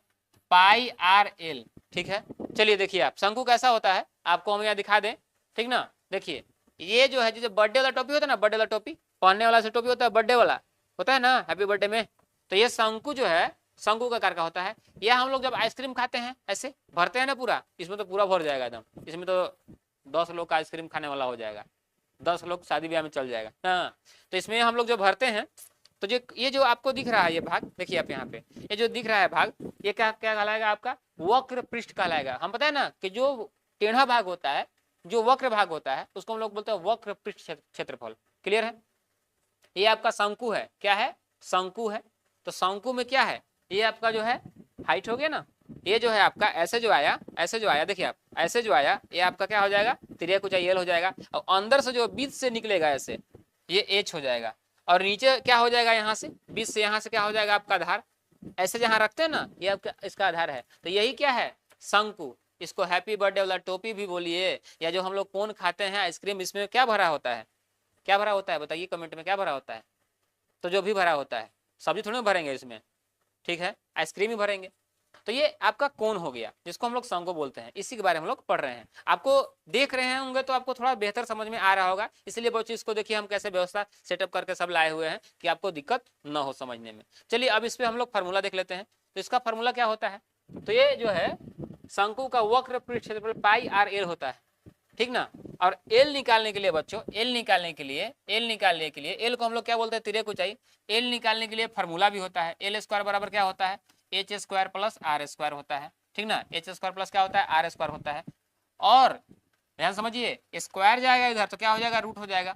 पाई आर एल, ठीक है। चलिए देखिए आप शंकु कैसा होता है आपको हम यहाँ दिखा दें, ठीक ना। देखिए ये जो है जैसे बर्थडे वाला टोपी होता है ना, बर्थडे वाला टोपी पहनने वाला से टोपी होता है, बर्थडे वाला होता है ना, हैप्पी बर्थडे में, तो ये शंकु जो है शंकु का आकार का होता है। यह हम लोग जब आइसक्रीम खाते हैं ऐसे भरते हैं ना पूरा, इसमें तो पूरा भर जाएगा एकदम, इसमें तो 10 लोग का आइसक्रीम खाने वाला हो जाएगा, 10 लोग शादी ब्याह में चल जाएगा हाँ। तो इसमें हम लोग जो भरते हैं, तो जो ये जो आपको दिख रहा है ये भाग, देखिए आप यहाँ पे ये जो दिख रहा है भाग, ये क्या क्या कहलाएगा आपका वक्र पृष्ठ कहलाएगा। हम पता है ना कि जो टेढ़ा भाग होता है, जो वक्र भाग होता है उसको हम लोग बोलते हैं वक्र पृष्ठ क्षेत्रफल, क्लियर है। ये आपका शंकु है, क्या है शंकु है, तो शंकु में क्या है, ये आपका जो है हाइट हो गया ना, ये जो है आपका ऐसे जो आया, ऐसे जो आया देखिए आप ऐसे जो आया, ये आपका क्या हो जाएगा तिर्यक ऊंचाई एल हो जाएगा, और अंदर से जो बीच से निकलेगा ऐसे ये एच हो जाएगा, और नीचे क्या हो जाएगा यहाँ से बीच से, यहाँ से क्या हो जाएगा आपका आधार, ऐसे जहाँ रखते हैं ना ये आपका इसका आधार है, तो यही क्या है शंकु। इसको हैप्पी बर्थडे वाला टोपी भी बोलिए, या जो हम लोग कोन खाते हैं आइसक्रीम, इसमें क्या भरा होता है, क्या भरा होता है बताइए कमेंट में, क्या भरा होता है, तो जो भी भरा होता है, सब्जी थोड़ी भरेंगे इसमें, ठीक है आइसक्रीम ही भरेंगे। तो ये आपका कोण हो गया, जिसको हम लोग शंकु बोलते हैं, इसी के बारे में हम लोग पढ़ रहे हैं। आपको देख रहे होंगे तो आपको थोड़ा बेहतर समझ में आ रहा होगा, इसलिए बच्चों इसको देखिए हम कैसे व्यवस्था सेटअप करके सब लाए हुए हैं कि आपको दिक्कत न हो समझने में। चलिए अब इस पर हम लोग फार्मूला देख लेते हैं। तो इसका फार्मूला क्या होता है, तो ये जो है शंकु का वक्र पृष्ठ क्षेत्रफल पाई आर एल होता है, ठीक ना। और एल निकालने के लिए बच्चों, एल निकालने के लिए एल को हम लोग क्या बोलते हैं, तिर्यक ऊंचाई। एल निकालने के लिए फार्मूला भी होता है, एल स्क्वायर बराबर क्या होता है, H square plus R square होता है, ठीक ना। एच स्क्वायर प्लस क्या होता है, आर स्क्वायर होता है। और ध्यान समझिए, स्क्वायर जाएगा इधर तो क्या हो जाएगा, रूट हो जाएगा।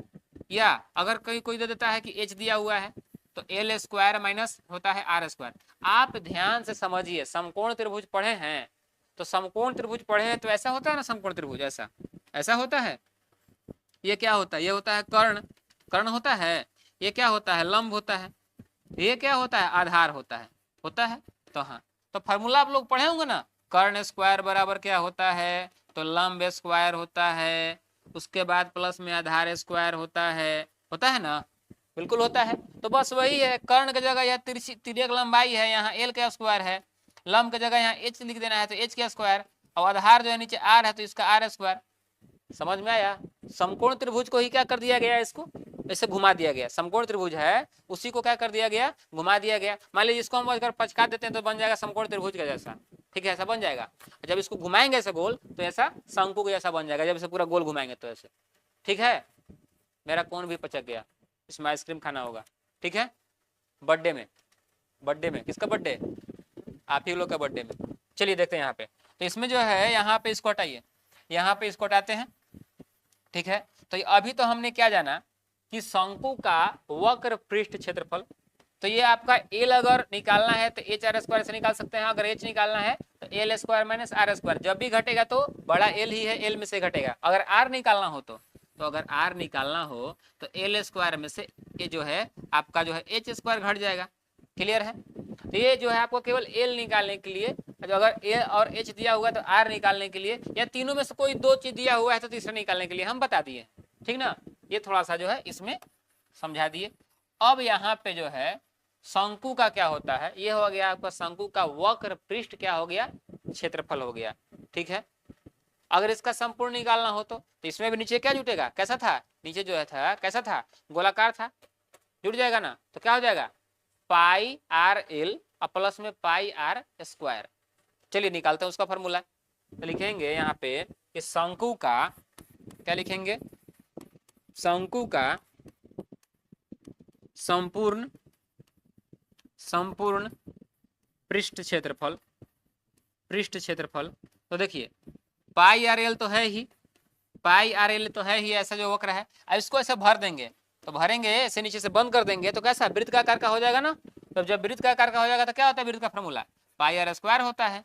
या अगर कोई दे देता है कि एच दिया हुआ है तो एल स्क्वायर माइनस होता है आर स्क्वायर। आप ध्यान से समझिए, समकोण त्रिभुज पढ़े हैं तो समकोण त्रिभुज पढ़े हैं तो ऐसा होता है ना, समकोण त्रिभुज ऐसा होता है। ये क्या होता है, ये होता है कर्ण होता है। ये क्या होता है, लंब होता है। ये क्या होता है, आधार होता है। तो हाँ, तो फार्मूला आप लोग पढ़े होंगे ना, कर्ण स्क्वायर बराबर क्या होता है, तो लंब स्क्वायर होता है, उसके बाद प्लस में आधार स्क्वायर होता है ना, बिल्कुल होता है। तो बस वही है, कर्ण की जगह यह तिर्यक लंबाई है, यहाँ एल का स्क्वायर है। लंब की जगह यहाँ एच लिख देना है तो एच का स्क्वायर, और आधार जो है नीचे आर है तो इसका आर स्क्वायर। समझ में आया। समकोण त्रिभुज को ही क्या कर दिया गया, इसको ऐसे घुमा दिया गया। समकोण त्रिभुज है उसी को क्या कर दिया गया, घुमा दिया गया। मान लीजिए इसको हम अगर पचका देते हैं तो बन जाएगा समकोण त्रिभुज का जैसा, ठीक है, ऐसा बन जाएगा। जब इसको घुमाएंगे ऐसे गोल तो ऐसा शंकु के जैसा बन जाएगा, जब इसे पूरा गोल घुमाएंगे तो ऐसे, ठीक है। मेरा कोण भी पचक गया, इसमें आइसक्रीम खाना होगा, ठीक है। बर्थडे में किसका बर्थडे, आप ही लोग का बर्थडे में। चलिए देखते हैं यहाँ पे, तो इसमें जो है यहाँ पे इसको हटाइए, यहाँ पे इसको हटाते हैं, ठीक है। तो अभी तो हमने क्या जाना कि शंकु का वक्र पृष्ठ क्षेत्रफल, तो ये आपका एल अगर निकालना है तो एच आर स्क्वायर से निकाल सकते हैं, अगर एच निकालना है तो L square minus R square. जब भी घटेगा तो बड़ा एल ही है, एल में से घटेगा। अगर आर निकालना हो तो अगर आर निकालना हो तो एल स्क्वायर में से ये जो है आपका जो है एच स्क्वायर घट जाएगा। क्लियर है। तो ये जो है आपको केवल एल निकालने के लिए, जो अगर ए और एच दिया हुआ है तो आर निकालने के लिए, या तीनों में से कोई दो चीज दिया हुआ है तो तीसरा निकालने के लिए हम बता दिए, ठीक ना। ये थोड़ा सा जो है इसमें समझा दिए। अब यहाँ पे जो है शंकु का क्या होता है, ये हो गया आपका शंकु का वक्र पृष्ठ क्या हो गया, क्षेत्रफल हो गया, ठीक है। अगर इसका संपूर्ण निकालना हो तो इसमें भी नीचे क्या जुटेगा, कैसा था, नीचे जो है था कैसा था, गोलाकार था, जुट जाएगा ना। तो क्या हो जाएगा, पाई आर एल और प्लस में पाई आर स्क्वायर। चलिए निकालते हैं उसका फॉर्मूला। तो लिखेंगे यहाँ पे कि शंकु का क्या लिखेंगे, शंकु का संपूर्ण पृष्ठ क्षेत्रफल। तो देखिए पाई आर एल तो है ही, ऐसा जो वक्र है। अब इसको ऐसे भर देंगे, तो भरेंगे ऐसे नीचे से बंद कर देंगे तो कैसा वृत्त का आकार का हो जाएगा ना। तो जब वृत्त का आकार का हो जाएगा तो क्या होता है, वृत्त का फॉर्मूला पाई आर स्क्वायर होता है।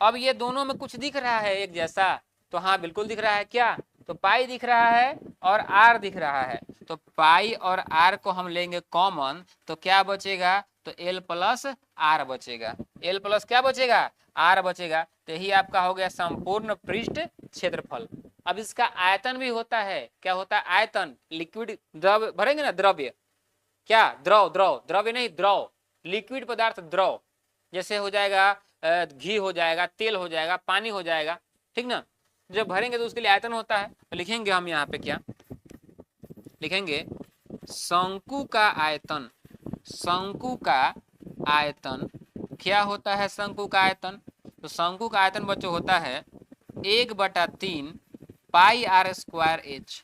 अब ये दोनों में कुछ दिख रहा है एक जैसा, तो हाँ बिल्कुल दिख रहा है, क्या, तो पाई दिख रहा है और आर दिख रहा है। तो पाई और आर को हम लेंगे कॉमन, तो क्या बचेगा, तो एल प्लस आर बचेगा। एल प्लस क्या बचेगा, आर बचेगा। तो यही आपका हो गया संपूर्ण पृष्ठ क्षेत्रफल। अब इसका आयतन भी होता है, क्या होता है, आयतन। लिक्विड द्रव भरेंगे ना, द्रव्य, क्या, द्रव्य नहीं, द्रव, लिक्विड पदार्थ द्रव, जैसे हो जाएगा घी हो जाएगा, तेल हो जाएगा, पानी हो जाएगा, ठीक ना। जब भरेंगे तो उसके लिए आयतन होता है। तो लिखेंगे हम यहाँ पे क्या लिखेंगे, शंकु का आयतन क्या होता है, शंकु का आयतन। तो शंकु का आयतन बच्चों होता है 1/3 पाई आर स्क्वायर एच।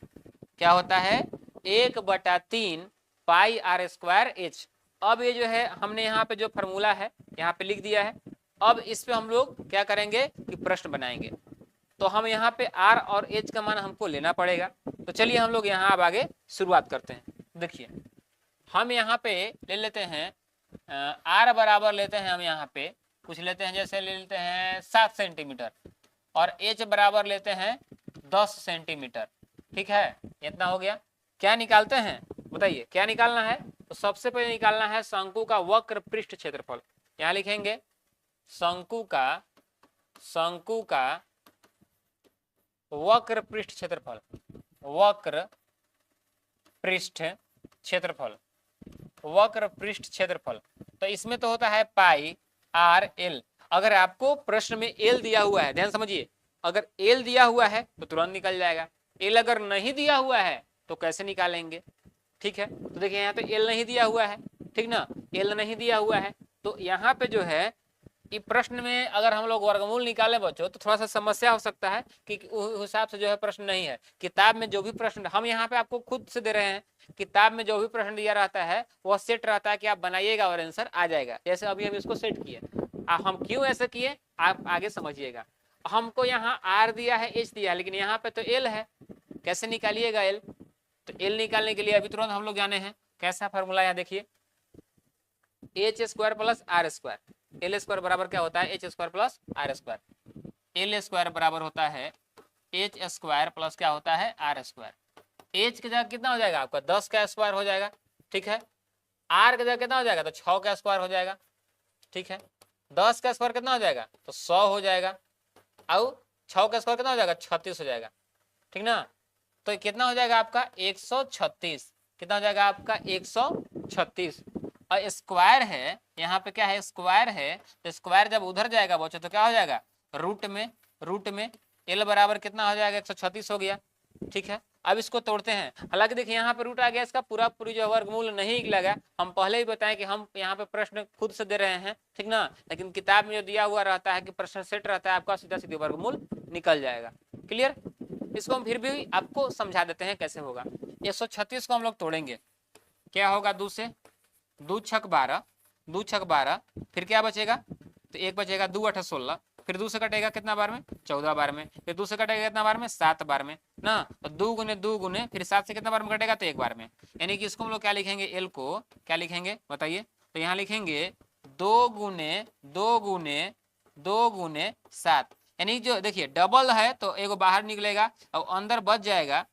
क्या होता है, 1/3 पाई आर स्क्वायर एच। अब ये जो है हमने यहाँ पे जो फॉर्मूला है यहाँ पे लिख दिया है। अब इस पे हम लोग क्या करेंगे कि प्रश्न बनाएंगे। तो हम यहाँ पे आर और एच का मान हमको लेना पड़ेगा। तो चलिए हम लोग यहाँ अब आगे शुरुआत करते हैं। देखिए हम यहाँ पे ले लेते हैं आर बराबर लेते हैं, हम यहाँ पे कुछ लेते हैं, जैसे ले लेते हैं 7 सेंटीमीटर, और एच बराबर लेते हैं 10 सेंटीमीटर, ठीक है। इतना हो गया। क्या निकालते हैं बताइए, क्या निकालना है। तो सबसे पहले निकालना है शंकु का वक्र पृष्ठ क्षेत्रफल। यहाँ लिखेंगे शंकु का वक्र पृष्ठ क्षेत्रफल, वक्र पृष्ठ क्षेत्रफल। तो इसमें तो होता है पाई आर एल, अगर आपको प्रश्न में एल दिया हुआ है, ध्यान समझिए, अगर एल दिया हुआ है तो तुरंत निकल जाएगा, एल अगर नहीं दिया हुआ है तो कैसे निकालेंगे। ठीक है, तो देखिए यहाँ पे एल नहीं दिया हुआ है, ठीक ना, एल नहीं दिया हुआ है, तो यहाँ पे जो है कि प्रश्न में अगर हम लोग वर्गमूल निकालें बच्चों तो थोड़ा सा समस्या हो सकता है कि उस हिसाब से जो है प्रश्न नहीं है। किताब में जो भी प्रश्न हम यहाँ पे आपको खुद से दे रहे हैं, किताब में जो भी प्रश्न दिया रहता है वह सेट रहता है कि आप बनाइएगा और आंसर आ जाएगा। जैसे अभी हम इसको सेट किए, हम क्यों ऐसे किए आप आगे समझिएगा। हमको यहाँ आर दिया है, एच दिया है, लेकिन यहाँ पे तो एल है, कैसे निकालिएगा एल। तो एल निकालने के लिए अभी तुरंत हम लोग जाने हैं कैसा फॉर्मूला, यहाँ देखिए H square plus R square. L square बराबर क्या होता है, H square plus R square. L square बराबर होता है एच स्क्वायर प्लस क्या होता है, आर स्क्वायर। एच की जगह कितना हो जाएगा आपका 10 का स्क्वायर हो जाएगा, ठीक है। आर की जगह कितना हो जाएगा, तो 6 का स्क्वायर हो जाएगा, ठीक है। 10 का स्क्वायर कितना हो जाएगा, तो 100 हो जाएगा, और 6 का स्क्वायर कितना हो जाएगा, 36 हो जाएगा, ठीक ना। तो कितना हो जाएगा आपका 136, कितना हो जाएगा आपका 136। और स्क्वायर है, यहाँ पे क्या है, स्क्वायर है, तो स्क्वायर जब उधर जाएगा बच्चों तो क्या हो जाएगा, रूट में एल बराबर कितना हो जाएगा 136 हो गया, ठीक है। अब इसको तोड़ते हैं, हालांकि देखिए यहाँ पे रूट आ गया, इसका पूरा पूरी जो वर्गमूल नहीं निकलेगा। हम पहले ही बताएं कि हम यहाँ पे प्रश्न खुद से दे रहे हैं, ठीक ना, लेकिन किताब में जो दिया हुआ रहता है कि प्रश्न सेट रहता है, आपका सीधा सीधे वर्गमूल निकल जाएगा। क्लियर। इसको हम फिर भी आपको समझा देते हैं कैसे होगा। 136 को हम लोग तोड़ेंगे, क्या होगा, 2 से 2 छक 12, 2 छक 12, फिर क्या बचेगा, तो 1 बचेगा, 2 8 16, फिर 2 से कटेगा कितना बार में, 14 बार में, फिर 2 से कटेगा कितना बार में, 7 बार में ना, तो 2 गुने फिर 7 से कितना बार में कटेगा, तो 1 बार में। यानी कि इसको हम लोग क्या लिखेंगे, एल को क्या लिखेंगे बताइए, तो यहाँ लिखेंगे 2 गुने 2 गुने 2 गुने 7, यानी जो देखिए डबल है तो एगो बाहर निकलेगा और अंदर बच जाएगा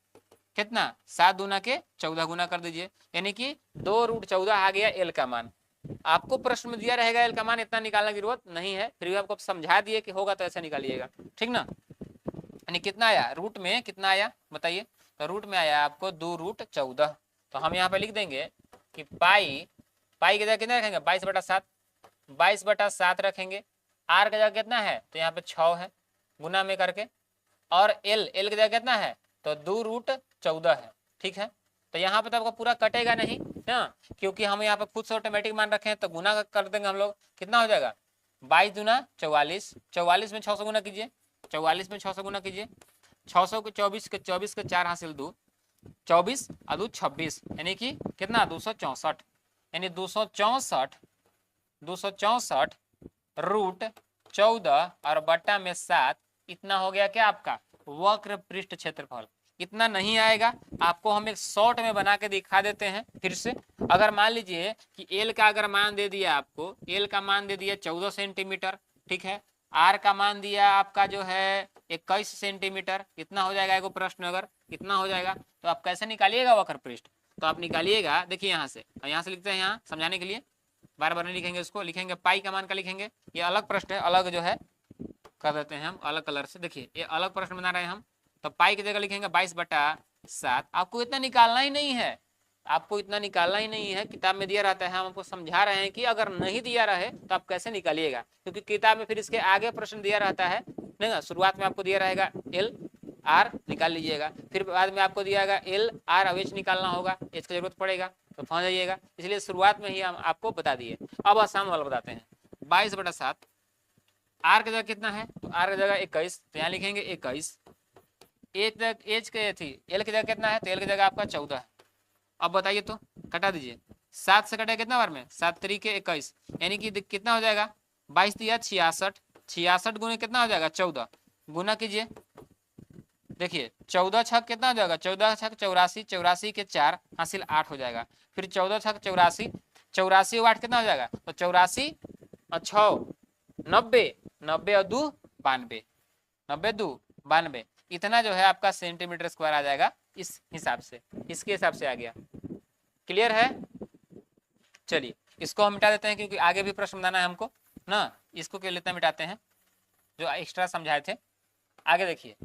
कितना, 7 दूना के 14 गुना कर दीजिए, यानी कि 2√14 आ गया एल का मान। आपको प्रश्न में दिया रहेगा एल का मान, इतना निकालने की जरूरत नहीं है, फिर भी आपको समझा दिए कि होगा तो ऐसा निकालिएगा, ठीक ना। यानी कितना आया, रूट में कितना आया बताइए, तो रूट में आया आपको 2√14। तो हम यहाँ पे लिख देंगे कि पाई की जगह कितना रखेंगे, 22/7, 22/7 रखेंगे। आर का जगह कितना है, तो यहाँ पे 6 है, गुना में करके, और एल की जगह कितना है, तो 2√14 है, ठीक है। तो यहाँ पे तो आपका पूरा कटेगा नहीं ना, क्योंकि हम यहाँ पे खुद से ऑटोमेटिक मान रखे हैं, तो गुना कर देंगे हम लोग, कितना हो जाएगा 22 दूना 44, 44 में 600 गुना कीजिए, 44 में 600 गुना कीजिए, 600 के 24 के 4 हासिल 2, 24 और 2 26, यानी कि कितना 264, यानी 264 रूट 14 और बट्टा में 7, इतना हो गया क्या आपका वक्र पृष्ठ क्षेत्रफल। इतना नहीं आएगा, आपको हम एक शॉर्ट में बना के दिखा देते हैं फिर से। अगर मान लीजिए कि एल का अगर मान दे दिया आपको, एल का मान दे दिया 14 सेंटीमीटर, ठीक है। आर का मान दिया आपका जो है 21 सेंटीमीटर, इतना हो जाएगा एगो प्रश्न, अगर इतना हो जाएगा तो आप कैसे निकालिएगा वक्र पृष्ठ, तो आप निकालिएगा देखिए यहाँ से लिखते हैं, यहाँ समझाने के लिए बार बार नहीं लिखेंगे, इसको लिखेंगे पाई का मान का लिखेंगे, ये अलग प्रश्न है, अलग जो है कर देते हैं हम अलग कलर से, देखिए ये अलग प्रश्न बना रहे हैं हम। तो पाई की जगह लिखेंगे 22/7, आपको इतना निकालना ही नहीं है, आपको इतना निकालना ही नहीं है, किताब में दिया रहता है, हम आपको समझा रहे हैं कि अगर नहीं दिया रहे तो आप कैसे निकालिएगा, क्योंकि किताब में फिर इसके आगे प्रश्न दिया रहता है नहीं ना। शुरुआत में आपको दिया रहेगा एल आर निकाल लीजिएगा, फिर बाद में आपको दिया जाएगा एल आर और एच निकालना होगा, एच की जरूरत पड़ेगा तो फंस जाइएगा, इसलिए शुरुआत में ही हम आपको बता दिए। अब आसान वाला बताते हैं, 22/7, आर की जगह कितना है, तो आर की जगह 21, तो यहाँ लिखेंगे 21, एच के थी एल की जगह कितना है, तो एल की जगह आपका 14 है। अब बताइए तो कटा दीजिए, 7 से कटे कितना बार में, 7 तरीके 21, यानी कि कितना हो जाएगा 22 दिया 66, 66 गुने कितना हो जाएगा 14, गुना कीजिए, देखिए 14 छक कितना हो जाएगा, 14 छक 84, 84 के 4 हासिल 8 हो जाएगा, फिर 14 छक 84, 84 8 कितना हो जाएगा, तो 84 और 6 90, 90 और 2 92, 90 2 92, इतना जो है आपका सेंटीमीटर स्क्वायर आ जाएगा, इस हिसाब से, इसके हिसाब से आ गया। क्लियर है। चलिए इसको हम मिटा देते हैं, क्योंकि आगे भी प्रश्न बनाना है हमको ना, इसको क्या लेते हैं मिटाते हैं जो एक्स्ट्रा समझाए थे। आगे देखिए,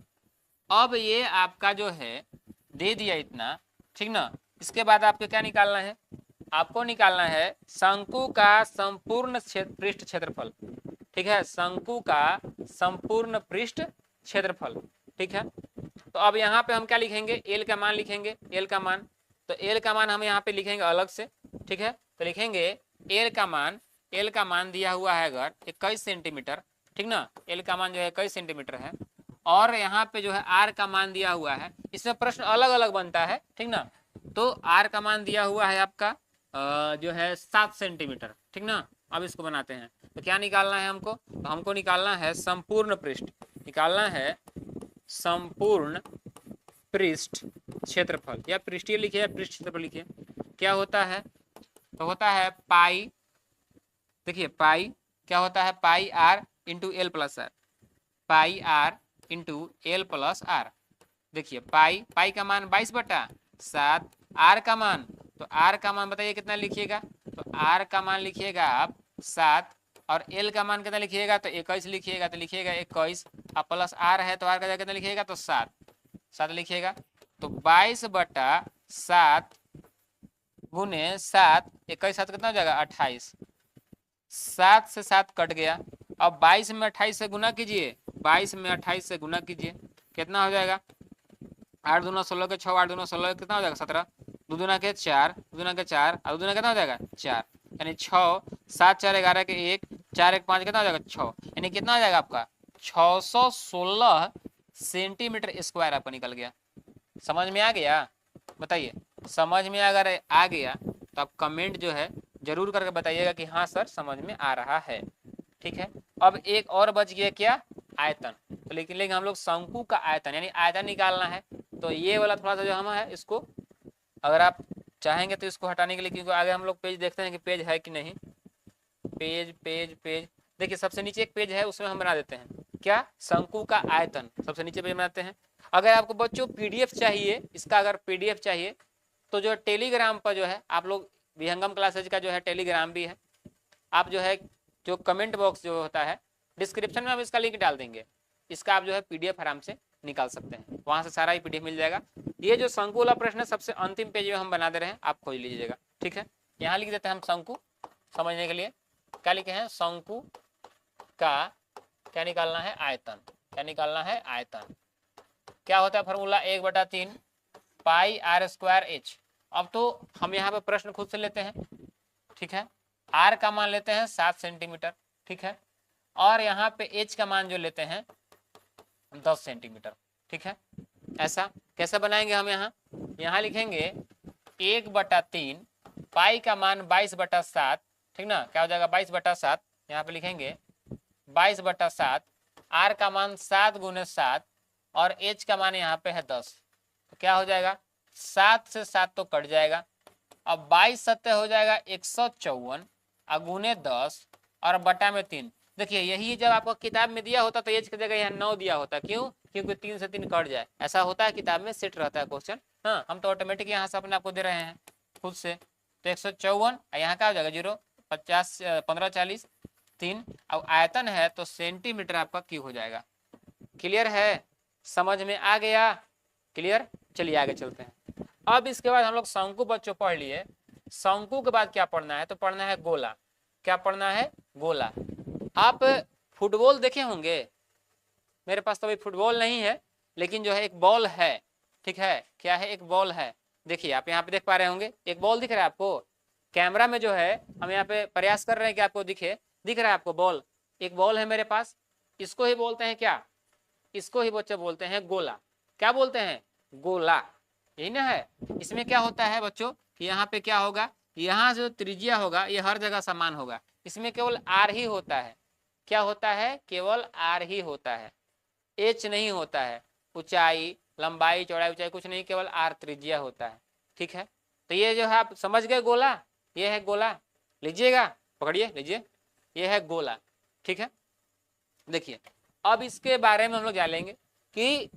अब ये आपका जो है दे दिया इतना, ठीक ना। इसके बाद आपको क्या निकालना है, आपको निकालना है शंकु का संपूर्ण पृष्ठ क्षेत्रफल। ठीक है, शंकु का संपूर्ण पृष्ठ क्षेत्रफल। ठीक है, तो अब यहाँ पे हम क्या लिखेंगे, एल का मान लिखेंगे, एल का मान, तो एल का मान हम यहाँ पे लिखेंगे अलग से। ठीक है, तो लिखेंगे एल का मान, एल का मान दिया हुआ है अगर 21 सेंटीमीटर, ठीक ना, एल का मान जो है 21 सेंटीमीटर है, और यहाँ पे जो है आर का मान दिया हुआ है, इसमें प्रश्न अलग अलग बनता है, ठीक ना, तो आर का मान दिया हुआ है आपका जो है 7 सेंटीमीटर, ठीक ना। अब इसको बनाते हैं, तो क्या निकालना है हमको, तो हमको निकालना है संपूर्ण पृष्ठ, निकालना है संपूर्ण पृष्ठ क्षेत्रफल, या पृष्ठीय लिखिए या पृष्ठ क्षेत्रफल लिखिए। क्या होता है, तो होता है पाई, देखिए पाई क्या होता है, pi r into L plus r, pi r into L plus r. देखिए पाई, पाई का मान 22/7, आर का मान, तो आर का मान बताइए कितना लिखिएगा, तो आर का मान लिखिएगा आप 7, और एल का मान कितना लिखिएगा, तो 21 लिखिएगा, तो लिखिएगा 21, अब प्लस आर है तो आर का कितना लिखिएगा, तो 7 लिखिएगा, तो 22/7 गुने 7, 21 7 कितना हो जाएगा 28, 7 से 7 कट गया, अब 22 में 28 से गुना कीजिए, 22 में 28 से गुना कीजिए, कितना हो जाएगा, 8 दूना 16 के 6, 8 दूना 16 कितना हो जाएगा 17, 2 दूना के 4, 2 दूना के 4, और 2 दूना कितना हो जाएगा 4, यानी 6, 7 4 11 के 1, 4 1 5 कितना हो जाएगा 6, यानी कितना हो जाएगा आपका 616 सेंटीमीटर स्क्वायर आपका निकल गया। समझ में आ गया, बताइए, समझ में अगर आ गया तो आप कमेंट जो है जरूर करके बताइएगा कि हाँ सर समझ में आ रहा है। ठीक है, अब एक और बच गया क्या, आयतन, तो लेकिन हम लोग शंकु का आयतन यानी आयतन निकालना है, तो ये वाला थोड़ा सा जो हम है इसको अगर आप चाहेंगे तो इसको हटाने के लिए, क्योंकि आगे हम लोग पेज देखते हैं कि पेज है कि नहीं, पेज पेज पेज, देखिए सबसे नीचे एक पेज है उसमें हम बना देते हैं क्या, शंकु का आयतन, सबसे नीचे पेज बनाते हैं। अगर आपको बच्चों पीडीएफ चाहिए, इसका अगर पीडीएफ चाहिए तो जो टेलीग्राम पर जो है आप लोग, विहंगम क्लासेज का जो है टेलीग्राम भी है, आप जो है जो कमेंट बॉक्स जो होता है डिस्क्रिप्शन में हम इसका लिंक डाल देंगे, इसका आप जो है पीडीएफ आराम से निकाल सकते हैं, वहां से सारा ही पीडीएफ मिल जाएगा। ये जो शंकु वाला प्रश्न है सबसे अंतिम पेज में हम बना दे रहे हैं, आप खोज लीजिएगा। ठीक है, यहाँ लिख देते हैं हम शंकु, समझने के लिए क्या लिखे हैं, शंकु का क्या निकालना है, आयतन, क्या निकालना है आयतन, क्या होता है formula 1/3 pi R square H. अब तो हम यहाँ पे प्रश्न खुद से लेते हैं, ठीक है, आर का मान लेते हैं 7 सेंटीमीटर, ठीक है, और यहाँ पे एच का मान जो लेते हैं 10 सेंटीमीटर, ठीक है। ऐसा कैसे बनाएंगे हम, यहाँ लिखेंगे 1/3 पाई का मान 22/7, ठीक ना, क्या हो जाएगा 22/7, यहाँ पे लिखेंगे 22/7, आर का मान 7 गुने 7, और एच का मान यहाँ पे है 10, तो क्या हो जाएगा 7 से 7 तो कट जाएगा, अब 22 7 हो जाएगा 154, गुने 10 और बटा में 3। देखिए यही जब आपको किताब में दिया होता तो एच की जगह यहाँ 9 दिया होता, क्यों, क्योंकि 3 से 3 कट जाए, ऐसा होता है किताब में, सेट रहता है क्वेश्चन। हाँ, हम तो ऑटोमेटिक यहाँ से अपने आपको दे रहे हैं खुद से, तो 154, यहाँ क्या हो जाएगा 0, 50 15 40 3, अब आयतन है तो सेंटीमीटर आपका क्यूब हो जाएगा। क्लियर है, समझ में आ गया, क्लियर, चलिए आगे चलते हैं। अब इसके बाद हम लोग शंकु बच्चों पढ़ लिए, शंकु के बाद क्या पढ़ना है, तो पढ़ना है गोला। क्या पढ़ना है, गोला। आप फुटबॉल देखे होंगे, मेरे पास तो अभी फुटबॉल नहीं है, लेकिन जो है एक बॉल है, ठीक है, क्या है, एक बॉल है, देखिए आप यहाँ पे देख पा रहे होंगे, एक बॉल दिख रहा है आपको, कैमरा में जो है हम यहाँ पे प्रयास कर रहे हैं कि आपको दिखे, दिख रहा है आपको बॉल, एक बॉल है मेरे पास, इसको ही बोलते हैं क्या, इसको ही बच्चे बोलते हैं गोला। क्या बोलते हैं, गोला, यही ना है। इसमें क्या होता है बच्चों कि यहाँ पे क्या होगा, यहाँ जो त्रिज्या होगा ये हर जगह समान होगा, इसमें केवल आर ही होता है, क्या होता है, केवल आर ही होता है, एच नहीं होता है, ऊंचाई लंबाई चौड़ाई ऊंचाई कुछ नहीं, केवल आर त्रिज्या होता है। ठीक है, तो ये जो है आप समझ गए गोला, ये है गोला, लीजिएगा पकड़िए, लीजिए, ये है गोला। ठीक है, देखिए अब इसके बारे में हम लोग जानेंगे कि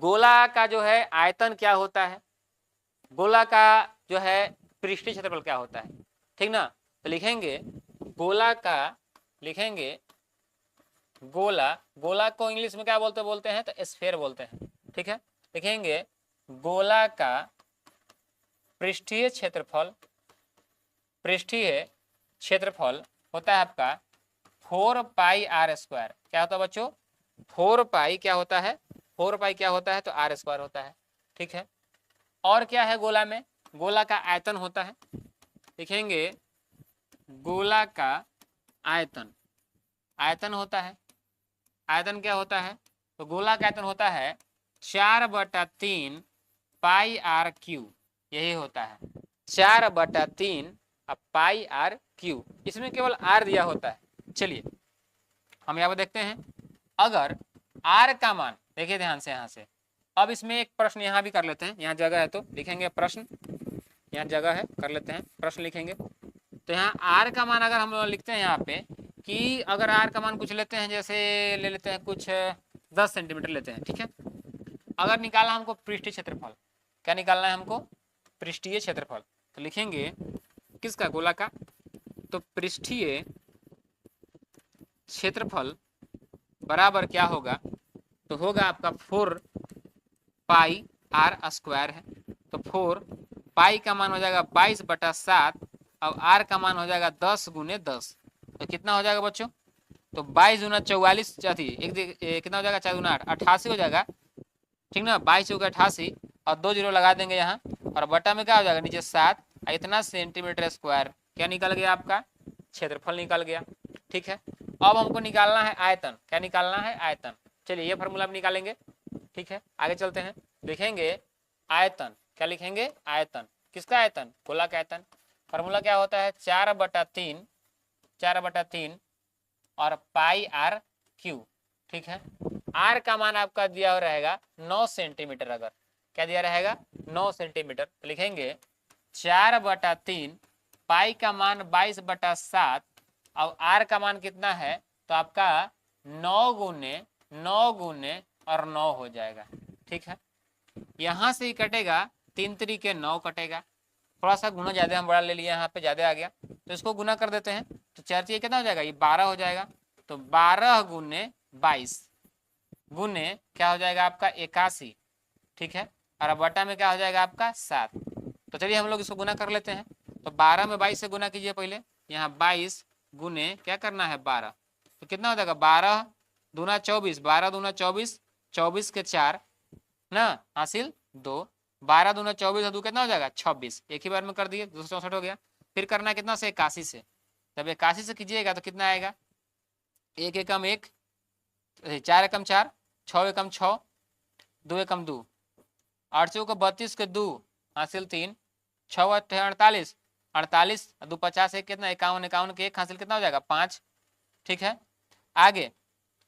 गोला का जो है आयतन क्या होता है, गोला का जो है पृष्ठीय क्षेत्रफल क्या होता है, ठीक ना। तो लिखेंगे गोला का, लिखेंगे गोला, गोला को इंग्लिश में क्या बोलते हैं, तो स्फीयर बोलते हैं। ठीक है, लिखेंगे गोला का पृष्ठीय क्षेत्रफल, पृष्ठीय क्षेत्रफल होता है आपका 4 पाई आर स्क्वायर। क्या होता है बच्चों? 4 पाई क्या होता है? 4 पाई क्या होता है? तो आर स्क्वायर होता है। ठीक है। और क्या है गोला में? गोला का आयतन होता है। लिखेंगे गोला का आयतन। आयतन होता है। आयतन क्या होता है? तो गोला का आयतन होता है 4/3 पाई आर क्यू। यही होता है 4/3 पाई आर क्यू। इसमें केवल आर दिया होता है। चलिए हम यहाँ पर देखते हैं, अगर आर का मान, देखिए ध्यान से यहाँ से, अब इसमें एक प्रश्न यहाँ भी कर लेते हैं। यहाँ जगह है तो लिखेंगे प्रश्न, यहाँ जगह है, कर लेते हैं प्रश्न लिखेंगे। तो यहाँ आर का मान अगर हम लोग लिखते हैं यहाँ पे कि अगर आर का मान कुछ लेते हैं, जैसे ले लेते हैं कुछ 10 सेंटीमीटर लेते हैं। ठीक है। अगर निकालना हमको पृष्ठीय क्षेत्रफल, क्या निकालना है हमको? पृष्ठीय क्षेत्रफल। तो लिखेंगे किसका? गोला का। तो पृष्ठीय क्षेत्रफल बराबर क्या होगा? तो होगा आपका 4 पाई आर स्क्वायर है। तो 4 पाई का मान हो जाएगा 22/7 और आर का मान हो जाएगा 10 × 10। तो कितना हो जाएगा बच्चों? तो 22 × 44 कितना हो जाएगा? 4 × 8 88 हो जाएगा। ठीक ना? 22 × 88 और 2 जीरो लगा देंगे यहाँ, और बटा में क्या हो जाएगा? नीचे 7, इतना सेंटीमीटर स्क्वायर। क्या निकल गया? आपका क्षेत्रफल निकल गया। ठीक है। अब हमको निकालना है आयतन। क्या निकालना है? आयतन। चलिए ये फॉर्मूला निकालेंगे। ठीक है, आगे चलते हैं। लिखेंगे आयतन। क्या लिखेंगे? आयतन। किसका आयतन? गोला का आयतन। फॉर्मूला क्या होता है? 4/3 और पाई आर क्यू। ठीक है। आर का मान आपका दिया हो रहेगा 9 सेंटीमीटर। अगर क्या दिया रहेगा? 9 सेंटीमीटर। तो लिखेंगे 4/3 पाई का मान 22/7 और आर का मान कितना है? तो आपका 9 × 9 × और 9 हो जाएगा। ठीक है। यहां से ही कटेगा 3 3 9 कटेगा। थोड़ा सा गुना ज्यादा हम बड़ा ले लिया, यहाँ पे ज्यादा आ गया तो इसको गुना कर देते हैं। तो 4 कितना हो जाएगा? ये 12 हो जाएगा। तो 12 × 22 गुने क्या हो जाएगा आपका? 81। ठीक है। और बटा में क्या हो जाएगा आपका? 7। तो चलिए हम लोग इसको गुना कर लेते हैं। तो 12 में 22 से गुना कीजिए पहले। यहाँ 22 गुने क्या करना है? 12। तो कितना हो जाएगा? 12 दूना 24, 12 दूना 24, 24 के 4 ना हासिल 2, 12 दूना 24 और 2 कितना हो जाएगा? 26। एक ही बार में कर दिए, 264 हो गया। फिर करना कितना से? 81 से। जब 81 से कीजिएगा तो कितना आएगा? 1 एकम 1, 4 एकम 4, 6 एकम 6, 2 एकम 2, 8 चौको 32 के 2 हासिल 3, 6 48, 48 2 50 एक कितना? 51, 51 के 1 हासिल कितना हो जाएगा? 5। ठीक है। आगे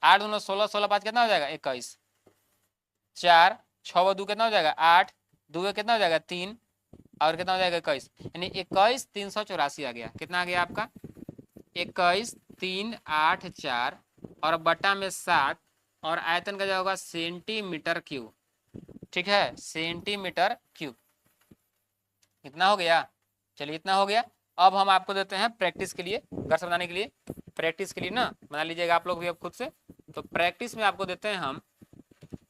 8 दूना 16, 16 5 कितना हो जाएगा? 21, 4 6 2 कितना हो जाएगा? 8, 2 कितना हो जाएगा? 3 और कितना हो जाएगा? 21, यानी 21 384 आ गया। कितना आ गया आपका? 21 3 8 4 और बटा में 7 और आयतन का जो होगा सेंटीमीटर क्यूब। ठीक है, सेंटीमीटर क्यूब। इतना हो गया। चलिए इतना हो गया। अब हम आपको देते हैं प्रैक्टिस के लिए, घर से बनाने के लिए, प्रैक्टिस के लिए ना बना लीजिएगा आप लोग भी अब खुद से। तो प्रैक्टिस में आपको देते हैं हम,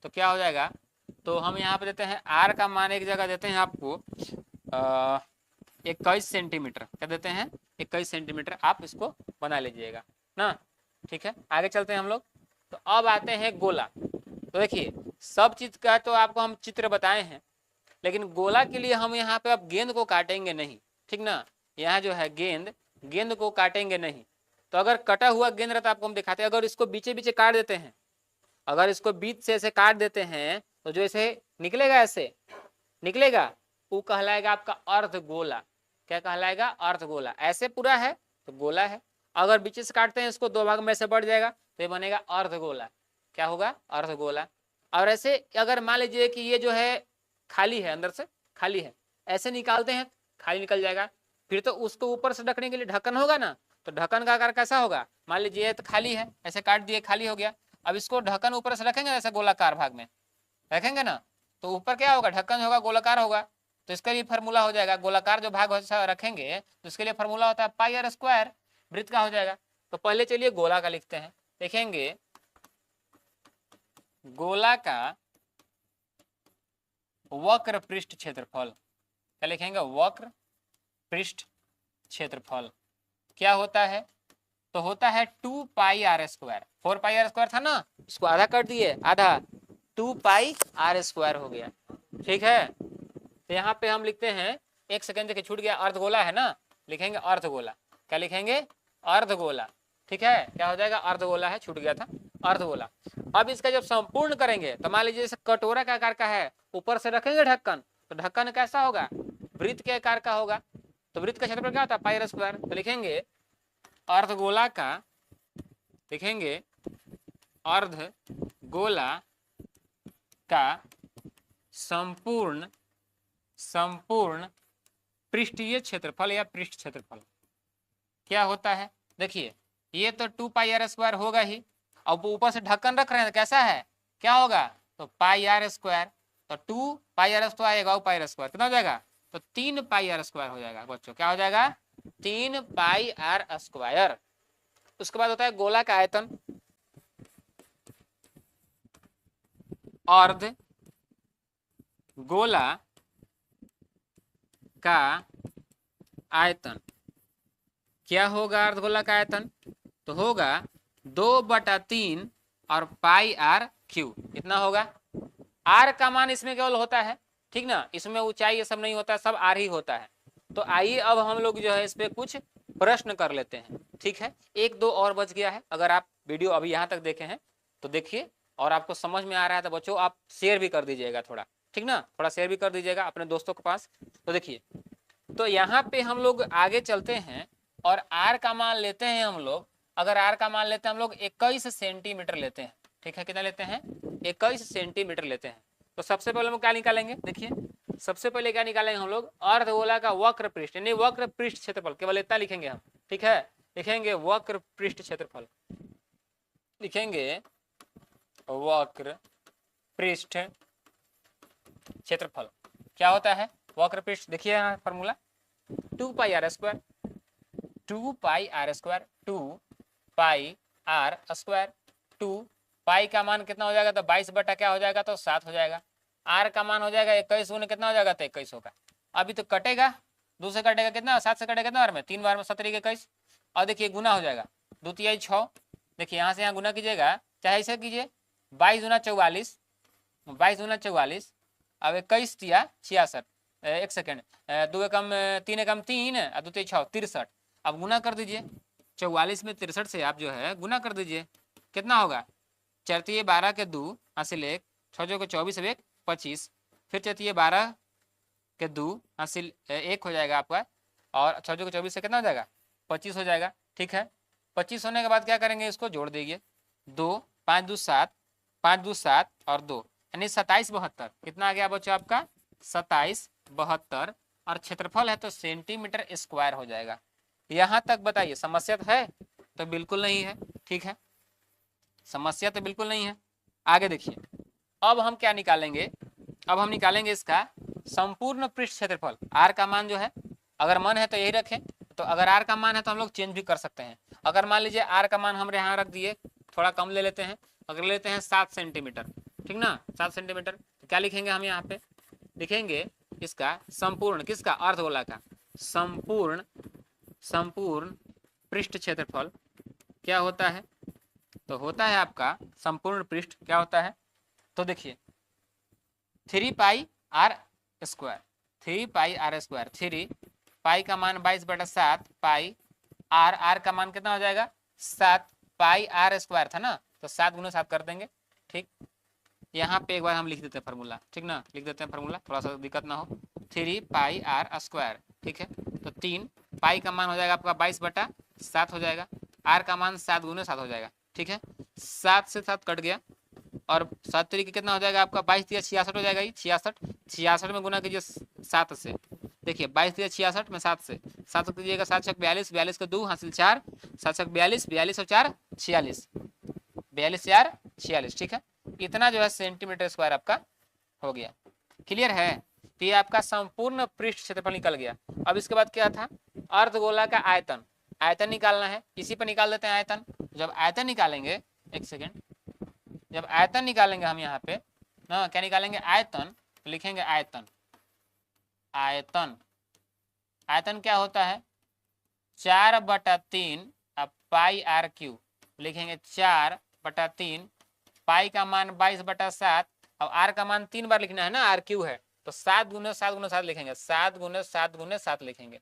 तो क्या हो जाएगा? तो हम यहाँ पे देते हैं आर का मान, एक जगह देते हैं आपको 21 सेंटीमीटर। क्या देते हैं? 21 सेंटीमीटर। आप इसको बना लीजिएगा ना। ठीक है, आगे चलते हैं हम लोग। तो अब आते हैं गोला। तो देखिए सब चीज का तो आपको हम चित्र बताए हैं, लेकिन गोला के लिए हम यहाँ पे अब गेंद को काटेंगे नहीं। ठीक ना, यहाँ जो है गेंद को काटेंगे नहीं। तो अगर कटा हुआ गेंद रहता आपको हम दिखाते हैं। अगर इसको बीचे बीचे काट देते हैं, अगर इसको बीच से ऐसे काट देते हैं तो जो ऐसे निकलेगा, ऐसे निकलेगा, वो कहलाएगा आपका अर्ध गोला। क्या कहलाएगा? अर्ध गोला। ऐसे पूरा है तो गोला है। अगर बीच से काटते हैं इसको, 2 भाग में से बढ़ जाएगा तो ये बनेगा अर्ध गोला। क्या होगा? अर्ध गोला। और ऐसे अगर मान लीजिए कि ये जो है खाली है, अंदर से खाली है, ऐसे निकालते हैं खाली निकल जाएगा। फिर तो उसको ऊपर से ढकने के लिए ढक्कन होगा ना, तो ढक्कन का आकार कैसा होगा? मान लीजिए तो खाली है, ऐसे काट दिए, खाली हो गया। अब इसको ढक्कन ऊपर से रखेंगे ऐसे गोलाकार भाग में रखेंगे ना, तो ऊपर क्या होगा? ढक्कन होगा, गोलाकार होगा। तो इसका लिए फार्मूला हो जाएगा, गोलाकार जो भाग रखेंगे तो इसके लिए फार्मूला होता है पाई आर स्क्वायर, वृत्त का हो जाएगा। तो पहले चलिए गोला का लिखते हैं। देखेंगे गोला का वक्र पृष्ठ क्षेत्रफल। क्या लिखेंगे? वक्र पृष्ठ क्षेत्रफल क्या होता है? तो होता है 2πr²। 4πr² था ना, इसको आधा कर दिए, आधा 2πr² हो गया। ठीक है, तो यहाँ पे हम लिखते हैं, एक सेकंड देखिए छूट गया, अर्धगोला है ना, लिखेंगे अर्धगोला। क्या लिखेंगे? अर्धगोला। ठीक है, क्या हो जाएगा? अर्धगोला है, छूट गया था, अर्धगोला। अब इसका जब संपूर्ण करेंगे तो मान लीजिए जैसे कटोरा के आकार का है, ऊपर से रखेंगे ढक्कन, तो ढक्कन कैसा होगा? वृत्त के आकार का होगा। तो वृत्त का क्षेत्रफल क्या होता है? πr²। तो लिखेंगे अर्धगोला का, लिखेंगे अर्धगोला का संपूर्ण पृष्ठीय क्षेत्रफल या पृष्ठ क्षेत्रफल क्या होता है? देखिए ये तो 2πr² होगा ही, अब ऊपर से ढक्कन रख रहे हैं तो कैसा है, क्या होगा? तो πr²। तो 2πr² आएगा, πr² कितना हो जाएगा? तो 3πr² हो जाएगा बच्चों। क्या हो जाएगा? 3πr²। उसके बाद होता है गोला का आयतन। अर्ध गोला का आयतन क्या होगा? अर्धगोला का आयतन तो होगा 2/3 और πr³ इतना होगा। r का मान इसमें केवल होता है, ठीक ना, इसमें ऊंचाई ये सब नहीं होता, सब r ही होता है। तो आइए अब हम लोग जो है इस पे कुछ प्रश्न कर लेते हैं। ठीक है, एक दो और बच गया है। अगर आप वीडियो अभी यहाँ तक देखे हैं तो देखिए, और आपको समझ में आ रहा है तो बच्चों आप शेयर भी कर दीजिएगा थोड़ा, ठीक ना, थोड़ा शेयर भी कर दीजिएगा अपने दोस्तों के पास। तो देखिए, तो यहाँ पे हम लोग आगे चलते हैं और r का मान लेते हैं हम लोग। अगर r का मान लेते हैं हम लोग 21 सेंटीमीटर लेते हैं। ठीक है, कितना लेते हैं? 21 सेंटीमीटर लेते हैं। तो सबसे पहले हम क्या निकालेंगे? देखिए सबसे पहले क्या निकालेंगे हम लोग? अर्धगोला का वक्र पृष्ठ, यानी वक्र पृष्ठ क्षेत्रफल, केवल इतना लिखेंगे हम। ठीक है, लिखेंगे वक्र पृष्ठ क्षेत्रफल, लिखेंगे वक्र पृष्ठ क्षेत्रफल क्या होता है? वक्र पृष्ठ, देखिए यहाँ फॉर्मूला 2πr², 2πr², 2πr², 2 पाई का मान कितना हो जाएगा? तो 22 बटा क्या हो जाएगा? तो 7 हो जाएगा। r का मान हो जाएगा 21 गुने कितना हो जाएगा? तो 21 होगा। अभी तो कटेगा, 2 से कटेगा कितना? 7 से कटेगा कितना बार में? 3 बार में, 17 के 21। और देखिए गुना हो जाएगा, 2 तिहाई 6। देखिए यहाँ से यहाँ गुना कीजिएगा, चाहे ऐसे कीजिए, 22 गुना 44, 22 गुना 44, अब 21 तिया 66, एक सेकेंड, 2 एकम 3 एकम 3 और 2 तिहाई 6, 63। अब गुना कर दीजिए, 44 में 63 से आप जो है गुना कर दीजिए, कितना होगा? 4 तिये 12 के 2 हासिल 1, 6 जो के 24 1 25, फिर 4 तिये 12 के 2 हासिल 1 हो जाएगा आपका, और 6 जो के 24 से कितना हो जाएगा? 25 हो जाएगा। ठीक है, 25 होने के बाद क्या करेंगे? इसको जोड़ दीजिए, 2 5 2 7, 5 2 7 और 2, यानी 27 72। कितना आ गया बच्चों आपका? 27 72। और क्षेत्रफल है तो सेंटीमीटर स्क्वायर हो जाएगा। यहाँ तक बताइए समस्या तो है? तो बिल्कुल नहीं है। ठीक है, समस्या तो बिल्कुल नहीं है। आगे देखिए, अब हम क्या निकालेंगे? अब हम निकालेंगे इसका संपूर्ण पृष्ठ क्षेत्रफल। r का मान जो है, अगर मन है तो यही रखें, तो अगर r का मान है तो हम लोग चेंज भी कर सकते हैं। अगर मान लीजिए r का मान हम यहाँ रख दिए, थोड़ा कम ले लेते हैं, अगर लेते हैं 7 सेंटीमीटर, ठीक ना, 7 सेंटीमीटर, तो क्या लिखेंगे हम यहाँ पे? लिखेंगे इसका संपूर्ण, किसका? अर्धगोला का संपूर्ण पृष्ठ क्षेत्रफल क्या होता है? तो होता है आपका संपूर्ण पृष्ठ क्या होता है? तो देखिए 3πr², 3πr², 3 पाई का मान 22/7 पाई, r का मान कितना हो जाएगा? 7 πr² था ना, तो 7 गुना 7 कर देंगे। ठीक, यहाँ पे एक बार हम लिख देते हैं फार्मूला, ठीक ना, लिख देते हैं फार्मूला, थोड़ा सा दिक्कत ना हो। 3πr², ठीक है, तो 3 पाई का मान हो जाएगा आपका 22/7 हो जाएगा, r का मान 7 गुने 7 हो जाएगा। ठीक है, 7 से 7 कट गया, और 7 तरीके कितना हो जाएगा आपका? 22 या 66 हो जाएगा। ये 66 में गुना कीजिए 7 से, देखिए 22 या 66 में 7 से 7 कीजिएगा, 7 छक 42, 42 का 2 हासिल 4, 7 छक 42, 42 और 4 46, 42 4 46। ठीक है, इतना जो है सेंटीमीटर स्क्वायर आपका हो गया। क्लियर है? तो ये आपका संपूर्ण पृष्ठ क्षेत्रफल निकल गया। अब इसके बाद क्या था? अर्धगोला का आयतन, आयतन निकालना है, इसी पर निकाल देते हैं आयतन। जब आयतन निकालेंगे, एक सेकेंड, जब आयतन निकालेंगे हम यहाँ पे ना, क्या निकालेंगे? आयतन, तो लिखेंगे आयतन, आयतन, आयतन क्या होता है? 4/3, अब पाई आर क्यू, लिखेंगे 4/3, पाई का मान 22/7, अब आर का मान 3 बार लिखना है ना, आर क्यू है, तो 7 × 7 × 7 लिखेंगे, 7 × 7 × 7 लिखेंगे।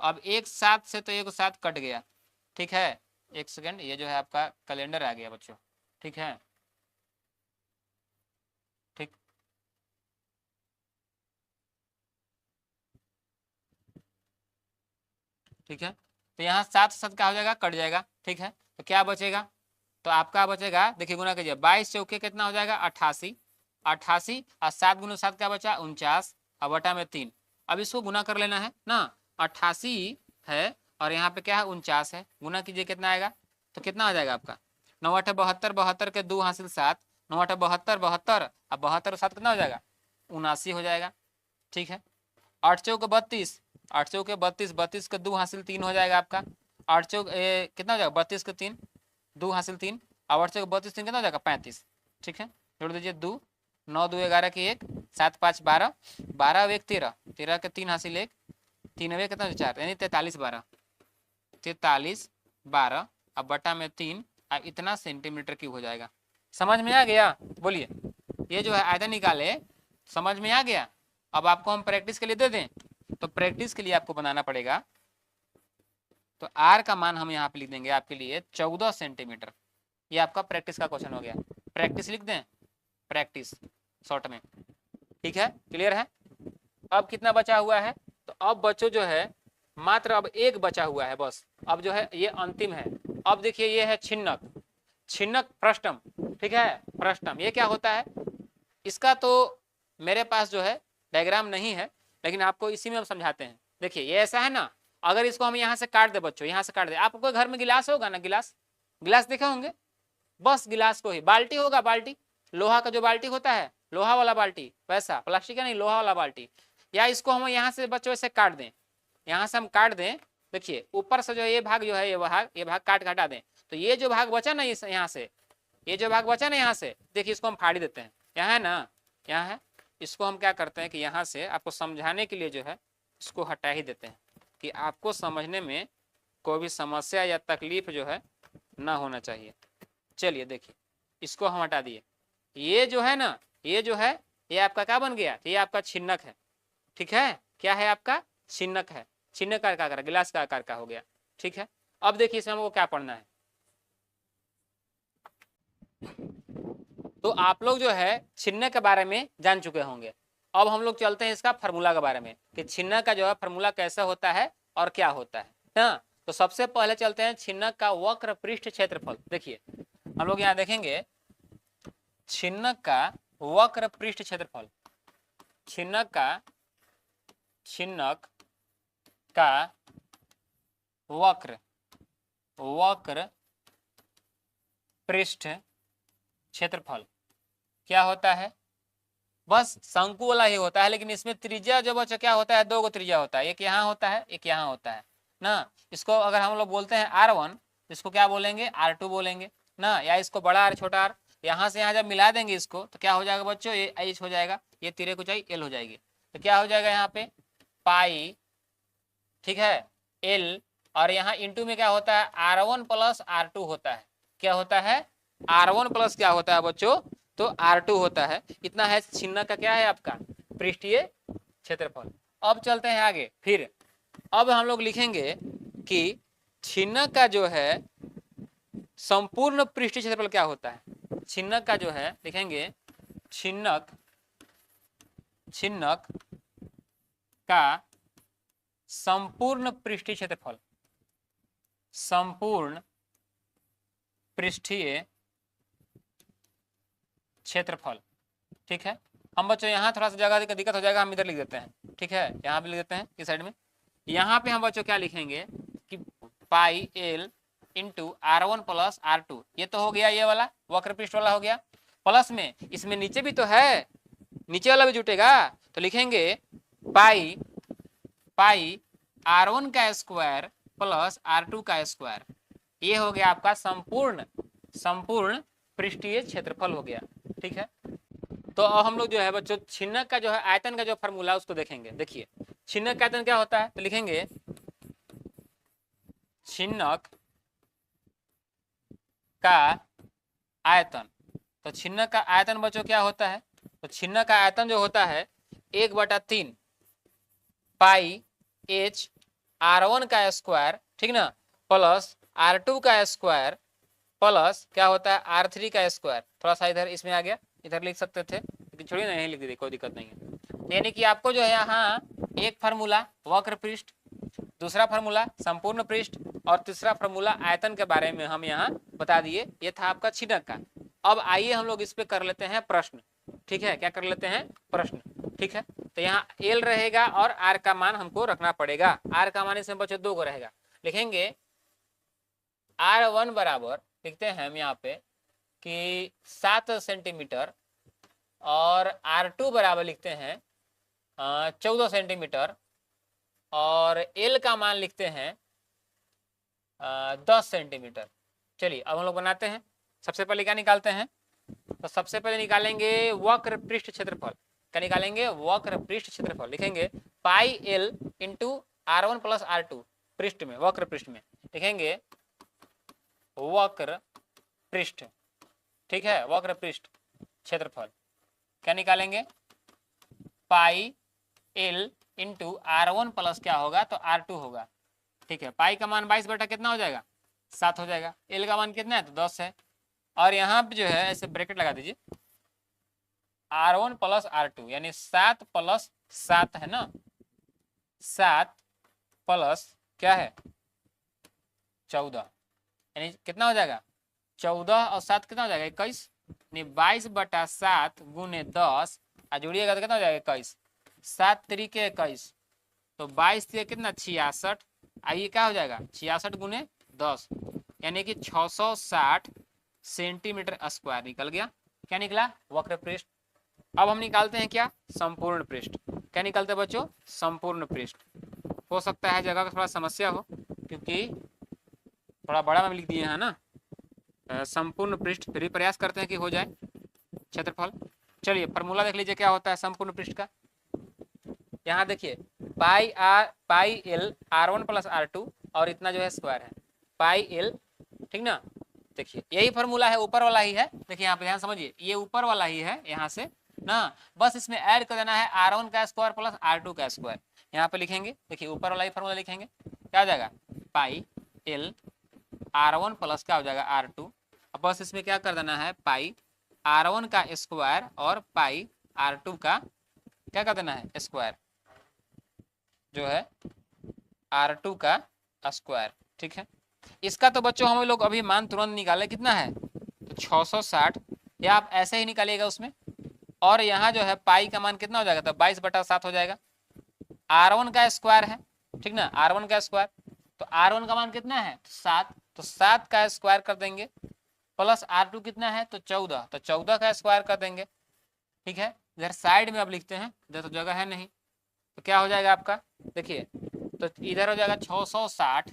अब एक 7 से तो एक 7 कट गया, ठीक है। एक सेकंड, ये जो है आपका कैलेंडर आ गया बच्चों, ठीक है, ठीक, ठीक है। तो यहाँ 7 क्या हो जाएगा, कट जाएगा, ठीक है। तो क्या बचेगा, तो आपका बचेगा, देखिए गुना कीजिए, 22 चौके कितना हो जाएगा, 88, 88 और 7 × 7 क्या बचा, 49 और बटा में 3। अब इसको गुना कर लेना है ना, 88 है और यहाँ पे क्या है, 49 है, गुना कीजिए कितना आएगा, तो कितना आ जाएगा आपका, 9 × 8 = 72, 72 के 2 हासिल 7, 9 × 8 = 72, 72 अब 72 7 कितना हो जाएगा, 79 हो जाएगा, ठीक है। 8 चौके 32, 8 चौके 32, 32 के 2 हासिल 3 हो जाएगा आपका, 8 चौक कितना हो जाएगा, 32 के 3, 2 हासिल 3, और 8 चौके 32 3 कितना हो जाएगा, 35, ठीक है। जोड़ दीजिए 2, 9 2 11 की 1, 7 5 12, 12 1 13, 13 के 3 हासिल 1, 3 1 कितना 4, यानी 43 12, 43 12 अब बटा में 3, अब इतना सेंटीमीटर क्यूब हो जाएगा। समझ में आ गया, बोलिए, ये जो है आयतन निकाले, समझ में आ गया। अब आपको हम प्रैक्टिस के लिए दे दें, तो प्रैक्टिस के लिए आपको बनाना पड़ेगा, तो आर का मान हम यहाँ पे लिख देंगे आपके लिए 14 सेंटीमीटर। ये आपका प्रैक्टिस का क्वेश्चन हो गया, प्रैक्टिस लिख दें, प्रैक्टिस शॉर्ट में, ठीक है, क्लियर है। अब कितना बचा हुआ है, तो अब बच्चों जो है मात्र अब एक बचा हुआ है बस, अब जो है ये अंतिम है। अब देखिए ये है छिन्नक, छिन्नक फ्रस्टम, ठीक है, फ्रस्टम ये क्या होता है, इसका तो मेरे पास जो है डायग्राम नहीं है, लेकिन आपको इसी में हम समझाते हैं। देखिए ये ऐसा है ना, अगर इसको हम यहाँ से काट दे बच्चों, यहाँ से काट दे, आपको घर में गिलास होगा ना, गिलास, गिलास देखे होंगे, बस गिलास को ही, बाल्टी होगा, बाल्टी, लोहा का जो बाल्टी होता है, लोहा वाला बाल्टी, वैसा प्लास्टिक का नहीं, लोहा वाला बाल्टी, या इसको हम यहाँ से बच्चों ऐसे काट दें, यहाँ से हम काट दें, देखिए ऊपर से जो ये भाग जो है, ये भाग काट हटा दें, तो ये जो भाग बचा ना इस यहाँ से, ये जो भाग बचा ना यहाँ से, देखिए इसको हम फाड़ी देते हैं, यहाँ है ना, यहाँ है, इसको हम क्या करते हैं कि यहाँ से आपको समझाने के लिए जो है इसको हटा ही देते हैं, कि आपको समझने में कोई भी समस्या या तकलीफ जो है ना होना चाहिए। चलिए देखिए, इसको हम हटा दिए, ये जो है ना, ये जो है ये आपका क्या बन गया, ये आपका छिन्नक है, ठीक है, क्या है आपका, छिन्नक है, छिन्नक का आकार, गिलास का आकार का हो गया, ठीक है। अब देखिए इसमें हमको क्या पढ़ना है, तो आप लोग जो है छिन्नक के बारे में जान चुके होंगे। अब हम लोग चलते हैं इसका फार्मूला के बारे में, कि छिन्नक का जो है फार्मूला कैसा होता है और क्या होता है ना। तो सबसे पहले चलते हैं छिन्नक का वक्र पृष्ठ क्षेत्रफल। देखिए हम लोग यहाँ देखेंगे छिन्नक का वक्र पृष्ठ क्षेत्रफल, छिन्नक का वक्र पृष्ठ क्षेत्रफल क्या होता है, बस शंकु वाला ही होता है, लेकिन इसमें त्रिज्या जो बच्चा क्या होता है, 2 त्रिज्या होता है, एक यहाँ होता है, एक यहाँ होता है ना। इसको अगर हम लोग बोलते हैं R1, इसको क्या बोलेंगे, R2 बोलेंगे ना, या इसको बड़ा R छोटा r, यहाँ से यहाँ जब मिला देंगे इसको तो क्या हो जाएगा बच्चों, ये H हो जाएगा, ये तिरे को चाहिए L हो जाएगी, तो क्या हो जाएगा यहाँ पे पाई, ठीक है, L, और यहाँ इंटू में क्या होता है, R1 + R2 होता है, क्या होता है, R1 प्लस क्या होता है बच्चों, तो R2 होता है। इतना है छिन्नक का क्या है आपका पृष्ठीय क्षेत्रफल। अब चलते हैं आगे, फिर अब हम लोग लिखेंगे कि छिन्नक का जो है संपूर्ण पृष्ठीय क्षेत्रफल क्या होता है, छिन्नक का जो है लिखेंगे छिन्नक का संपूर्ण पृष्ठीय क्षेत्रफल, संपूर्ण पृष्ठीय क्षेत्रफल, ठीक है। हम बच्चों यहाँ थोड़ा सा जगह का दिक्कत हो जाएगा, हम इधर लिख देते हैं, ठीक है, यहाँ पे लिख देते हैं इस साइड में। यहाँ पे हम बच्चों क्या लिखेंगे कि पाई L इंटू R1 + R2, ये तो हो गया ये वाला वक्र पृष्ठ वाला हो गया, प्लस में इसमें नीचे भी तो है, नीचे वाला भी जुटेगा, तो लिखेंगे पाई R1 का स्क्वायर प्लस R2 का स्क्वायर, ये हो गया आपका संपूर्ण पृष्ठीय क्षेत्रफल हो गया, ठीक है। तो अब हम लोग जो है बच्चों छिन्नक का जो है आयतन का जो फार्मूला उसको देखेंगे। देखिए छिन्नक का आयतन क्या होता है, तो लिखेंगे छिन्नक का आयतन। तो छिन्नक का आयतन बच्चों क्या होता है? तो छिन्नक का आयतन जो होता है 1/3 पाई एच R1 का स्क्वायर, ठीक ना, प्लस R2 का स्क्वायर प्लस क्या होता है R3 का स्क्वायर। थोड़ा सा इधर इसमें आ गया, इधर लिख सकते थे लेकिन छोड़िए ना, यहीं लिख दीजिए, कोई दिक्कत नहीं है। यानी कि आपको जो है यहाँ एक फार्मूला वक्र पृष्ठ, दूसरा फार्मूला संपूर्ण पृष्ठ और तीसरा फार्मूला आयतन के बारे में हम यहाँ बता दिए। ये था आपका छिन्नक का। अब आइए हम लोग इस पे कर लेते हैं प्रश्न, ठीक है, क्या कर लेते हैं प्रश्न, ठीक है। तो यहाँ एल रहेगा और आर का मान हमको रखना पड़ेगा। आर का मान इसमें बच्चों 2 को रहेगा, लिखेंगे R1 बराबर, लिखते हैं हम यहाँ पे कि 7 सेंटीमीटर और R2 बराबर लिखते हैं 14 सेंटीमीटर और एल का मान लिखते हैं 10 सेंटीमीटर। चलिए अब हम लोग बनाते हैं। सबसे पहले क्या निकालते हैं? तो सबसे पहले निकालेंगे वक्र पृष्ठ क्षेत्रफल। क्या निकालेंगे? वक्र पृष्ठ क्षेत्रफल। लिखेंगे pi L into R1 plus R2 पृष्ठ में, वक्र पृष्ठ में लिखेंगे वक्र पृष्ठ, ठीक है, वक्र पृष्ठ क्षेत्रफल। क्या निकालेंगे? Pi L into R1 plus क्या होगा तो R2 होगा, ठीक है। पाई का मान 22 बटा कितना हो जाएगा? 7 हो जाएगा। एल का मान कितना है? तो 10 है। और यहाँ पे जो है ऐसे ब्रैकेट लगा दीजिए, R1 प्लस R2 यानी 7 प्लस 7 है ना, 7 प्लस क्या है 14, यानी कितना हो जाएगा 14 और 7 कितना हो जाएगा 21, यानी 22/7 गुने 10 जोड़िएगा तो कितना हो जाएगा 21, 7 तरीके 21, तो 22 से कितना 66, आइए क्या हो जाएगा 66 गुने 10 यानी कि 660 सेंटीमीटर स्क्वायर निकल गया। क्या निकला? वक्र पृष्ठ। अब हम निकालते हैं क्या? संपूर्ण पृष्ठ। क्या निकालते हैं बच्चों? संपूर्ण पृष्ठ। हो सकता है जगह का थोड़ा समस्या हो क्योंकि थोड़ा बड़ा में लिख दिए हैं ना। संपूर्ण पृष्ठ फिर भी प्रयास करते हैं कि हो जाए क्षेत्रफल। चलिए फॉर्मूला देख लीजिए क्या होता है संपूर्ण पृष्ठ का। यहाँ देखिए pi L R1 plus R2 और इतना जो है स्क्वायर है पाई एल, ठीक ना। देखिए यही फॉर्मूला है, ऊपर वाला ही है। देखिए यहाँ पे ध्यान समझिए, ये ऊपर वाला ही है यहाँ से ना, बस इसमें ऐड कर देना है R1 का स्क्वायर प्लस R2 का स्क्वायर। यहाँ पे लिखेंगे, देखिए ऊपर वाला ही फॉर्मूला लिखेंगे, क्या हो जाएगा पाई एल R1 प्लस क्या हो जाएगा R2। अब बस इसमें क्या कर देना है पाई R1 का स्क्वायर और पाई R2 का क्या कर देना है स्क्वायर, जो है R2 का स्क्वायर, ठीक है। इसका तो बच्चों हम लोग अभी मान तुरंत निकाले, कितना है तो 660, या आप ऐसे ही निकालिएगा उसमें। और यहाँ जो है पाई का मान कितना हो जाएगा तो 22/7 हो जाएगा। R1 का स्क्वायर है, ठीक ना, R1 का स्क्वायर, तो R1 का मान कितना है 7, तो 7 का स्क्वायर कर देंगे प्लस R2 कितना है तो 14, तो 14 का स्क्वायर कर देंगे, ठीक है। इधर साइड में अब लिखते हैं, इधर तो जगह है नहीं, तो क्या हो जाएगा आपका देखिए, तो इधर हो जाएगा 660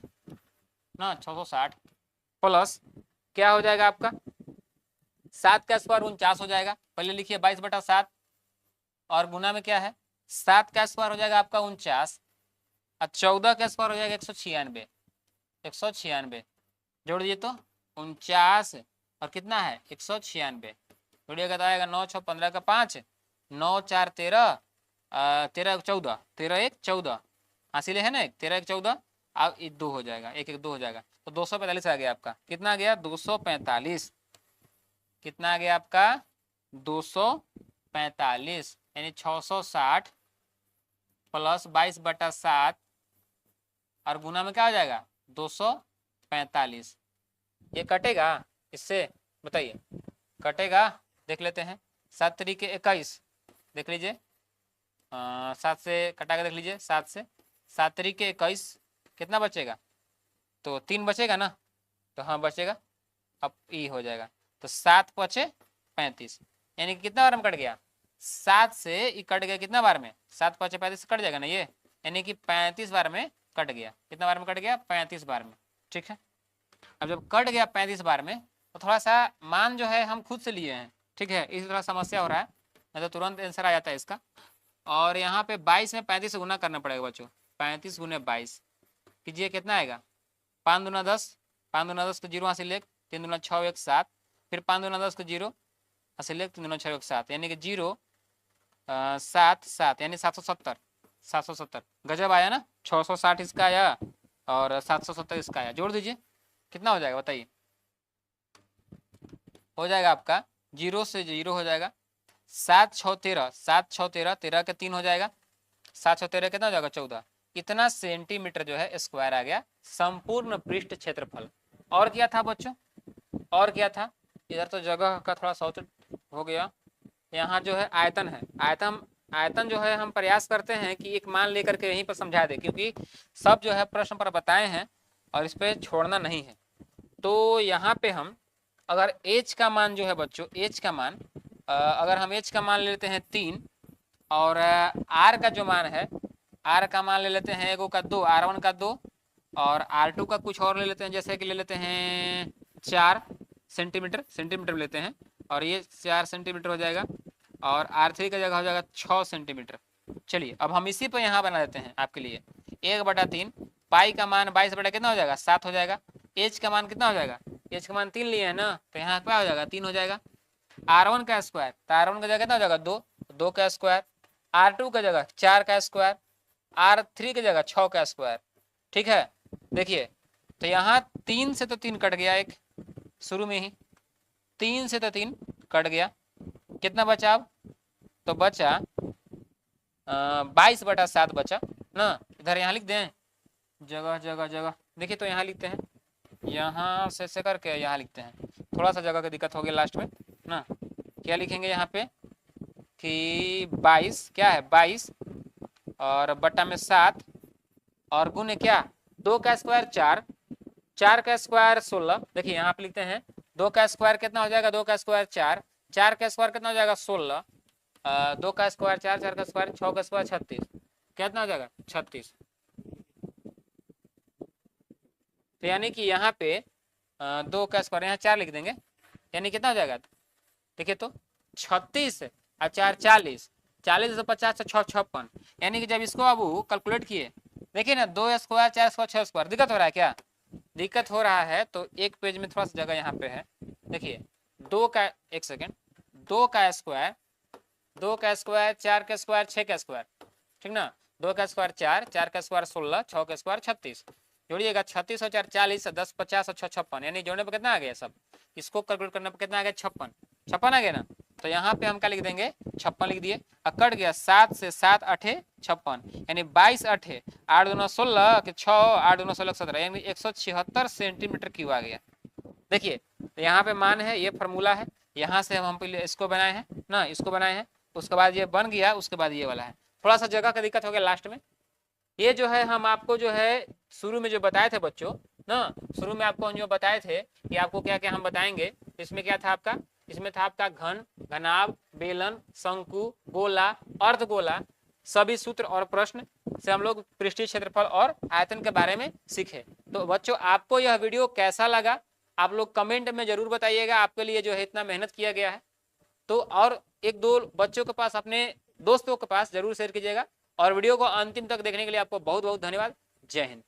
ना, 660 प्लस क्या हो जाएगा आपका 7 का स्क्वायर 49 हो जाएगा। पहले लिखिए 22/7 और गुना में क्या है 7 का स्क्वायर हो जाएगा आपका 49 और 14 का स्क्वायर हो जाएगा 196, 196 जोड़ दिए तो 49 और कितना है 196, जोड़िएगा तो आएगा 9 6 15 का 5, 9 4 13, 13 14, 13 1 14, हासिल है ना, 13 1 14, अब 2 हो जाएगा, 1 1 2 हो जाएगा, तो 245 आ गया आपका। कितना आ गया 245, कितना आ गया आपका 245, यानी 660 प्लस 22/7 और गुना में क्या हो जाएगा 245। ये कटेगा इससे, बताइए कटेगा, देख लेते हैं। 7 तरीके 21, देख लीजिए 7 से कटा के देख लीजिए, 7 से 7 तरीके 21 कितना बचेगा तो 3 बचेगा ना, तो हाँ बचेगा, अब ई हो जाएगा, तो 7 पचे 35, यानी कि कितना बार में कट गया 7 से ई कट गया कितना बार में 7 पचे 35 कट जाएगा ना ये, यानी कि 35 बार में कट गया। कितना बार में कट गया 35 बार में, ठीक है। अब जब कट गया 35 बार में तो थोड़ा सा मान जो है हम खुद से लिए हैं, ठीक है, इस थोड़ा समस्या हो रहा है, नहीं तो तुरंत आंसर आ जाता है इसका। और यहाँ पे 22 में 35 से गुना करना पड़ेगा बच्चों, 35 गुने 22 कीजिए, कितना आएगा 5 दूना 10, 5 दूना 10 तो 0 हासिल 1, 3 दूना 6 1 7, फिर 5 दूना 10 को 0, सिलेक्ट 3 दूना 6 1 7 यानी कि 0 7 7 यानी 770, 770 गजब आया ना। 660 इसका आया और 770 इसका आया, जोड़ दीजिए कितना हो जाएगा बताइए। हो जाएगा आपका 0 से 0 हो जाएगा, 7 6 13, 7 6 13, 13 के 3 हो जाएगा, 7 6 13 कितना हो जाएगा 14। इतना सेंटीमीटर जो है स्क्वायर आ गया संपूर्ण पृष्ठ क्षेत्रफल। और क्या था बच्चों, और क्या था, इधर तो जगह का थोड़ा शॉर्ट हो गया। यहाँ जो है आयतन है, आयतन जो है हम प्रयास करते हैं कि एक मान लेकर के यहीं पर समझा दे, क्योंकि सब जो है प्रश्न पर बताए हैं और इस पर छोड़ना नहीं है। तो यहाँ पे हम अगर h का मान जो है बच्चों, h का मान अगर हम h का मान ले लेते हैं 3 और r का जो मान है, r का मान ले लेते हैं एगो का 2, r1 का 2 और r2 का कुछ और ले लेते हैं, जैसे कि ले लेते हैं 4 सेंटीमीटर, सेंटीमीटर में लेते हैं और ये 4 सेंटीमीटर हो जाएगा और r3 का जगह हो जाएगा 6 सेंटीमीटर। चलिए अब हम इसी पर यहाँ बना देते हैं आपके लिए 1/3, पाई का मान 22 बटा कितना हो जाएगा 7 हो जाएगा, h का मान कितना हो जाएगा, h का मान 3 लिए है ना तो यहाँ क्या हो जाएगा 3 हो जाएगा, r1 का स्क्वायर, तो r1 का जगह कितना हो जाएगा 2, 2 का स्क्वायर, r2 का जगह 4 का स्क्वायर, r3 की जगह 6 का स्क्वायर। ठीक है, देखिए तो यहाँ 3 से तो 3 कट गया, एक शुरू में ही 3 से तो 3 कट गया, कितना बचा अब, तो बचा 22/7 बचा ना। इधर यहाँ लिख दें, जगह जगह जगह देखिए तो यहाँ लिखते हैं, यहाँ से करके यहाँ लिखते हैं, थोड़ा सा जगह की दिक्कत होगी लास्ट में ना। क्या लिखेंगे यहाँ पे कि 22 क्या है 22 और बटा में 7 और गुने क्या 2 का स्क्वायर 4, 4 का स्क्वायर 16। देखिए यहाँ पे लिखते हैं 2 का स्क्वायर कितना हो जाएगा, 2 का स्क्वायर 4, 4 का स्क्वायर कितना हो जाएगा 16, 2 का स्क्वायर 4, 4 का स्क्वायर 6 का स्क्वायर 36, कितना हो जाएगा 36। तो यानी कि यहाँ पे 2 का स्क्वायर यहाँ 4 लिख देंगे, यानी कितना हो जाएगा देखिए तो 36 और 4 40, 40 से 50 से 6 56, यानी कि जब इसको अब कैलकुलेट किए देखिए ना 2 स्क्वायर 4 स्क्वायर 6 स्क्वायर, दिक्कत हो रहा है क्या, दिक्कत हो रहा है तो एक पेज में थोड़ा सा जगह यहाँ पे है। देखिए 2 का एक सेकेंड 2 का स्क्वायर 2 का स्क्वायर 4 का स्क्वायर 6 का स्क्वायर, ठीक ना, 2 का स्क्वायर 4, 4 का स्क्वायर 16, 6 का स्क्वायर 36, जोड़िएगा 36 और 4 40, 10 50 और 6 56, यानी जोड़ने पर कितना आ गया सब, इसको कैलकुलेट करने पर कितना आ गया 56, 56 आ गया ना। तो यहाँ पे हम क्या लिख देंगे 56 लिख दिए, और कट गया 7 से 7 8 56, यानी 22 8 8 दूना 16 के 6 8 दूना 16 17, यानी 176 सेंटीमीटर क्यूब आ गया। देखिए तो यहाँ पे मान है, ये फार्मूला है, यहाँ से हम पहले इसको बनाए हैं ना, इसको बनाए हैं, उसके बाद ये बन गया, उसके बाद ये वाला है, थोड़ा सा जगह का दिक्कत हो गया लास्ट में। ये जो है हम आपको जो है शुरू में जो बताए थे बच्चों ना, शुरू में आपको जो बताए थे कि आपको क्या क्या हम बताएंगे, इसमें क्या था आपका, इसमें था आपका घन, घनाभ, बेलन, शंकु, गोला, अर्धगोला, सभी सूत्र और प्रश्न से हम लोग पृष्ठीय क्षेत्रफल और आयतन के बारे में सीखे। तो बच्चों आपको यह वीडियो कैसा लगा आप लोग कमेंट में जरूर बताइएगा, आपके लिए जो है इतना मेहनत किया गया है। तो और एक दो बच्चों के पास अपने दोस्तों के पास जरूर शेयर कीजिएगा, और वीडियो को अंतिम तक देखने के लिए आपको बहुत बहुत धन्यवाद। जय हिंद।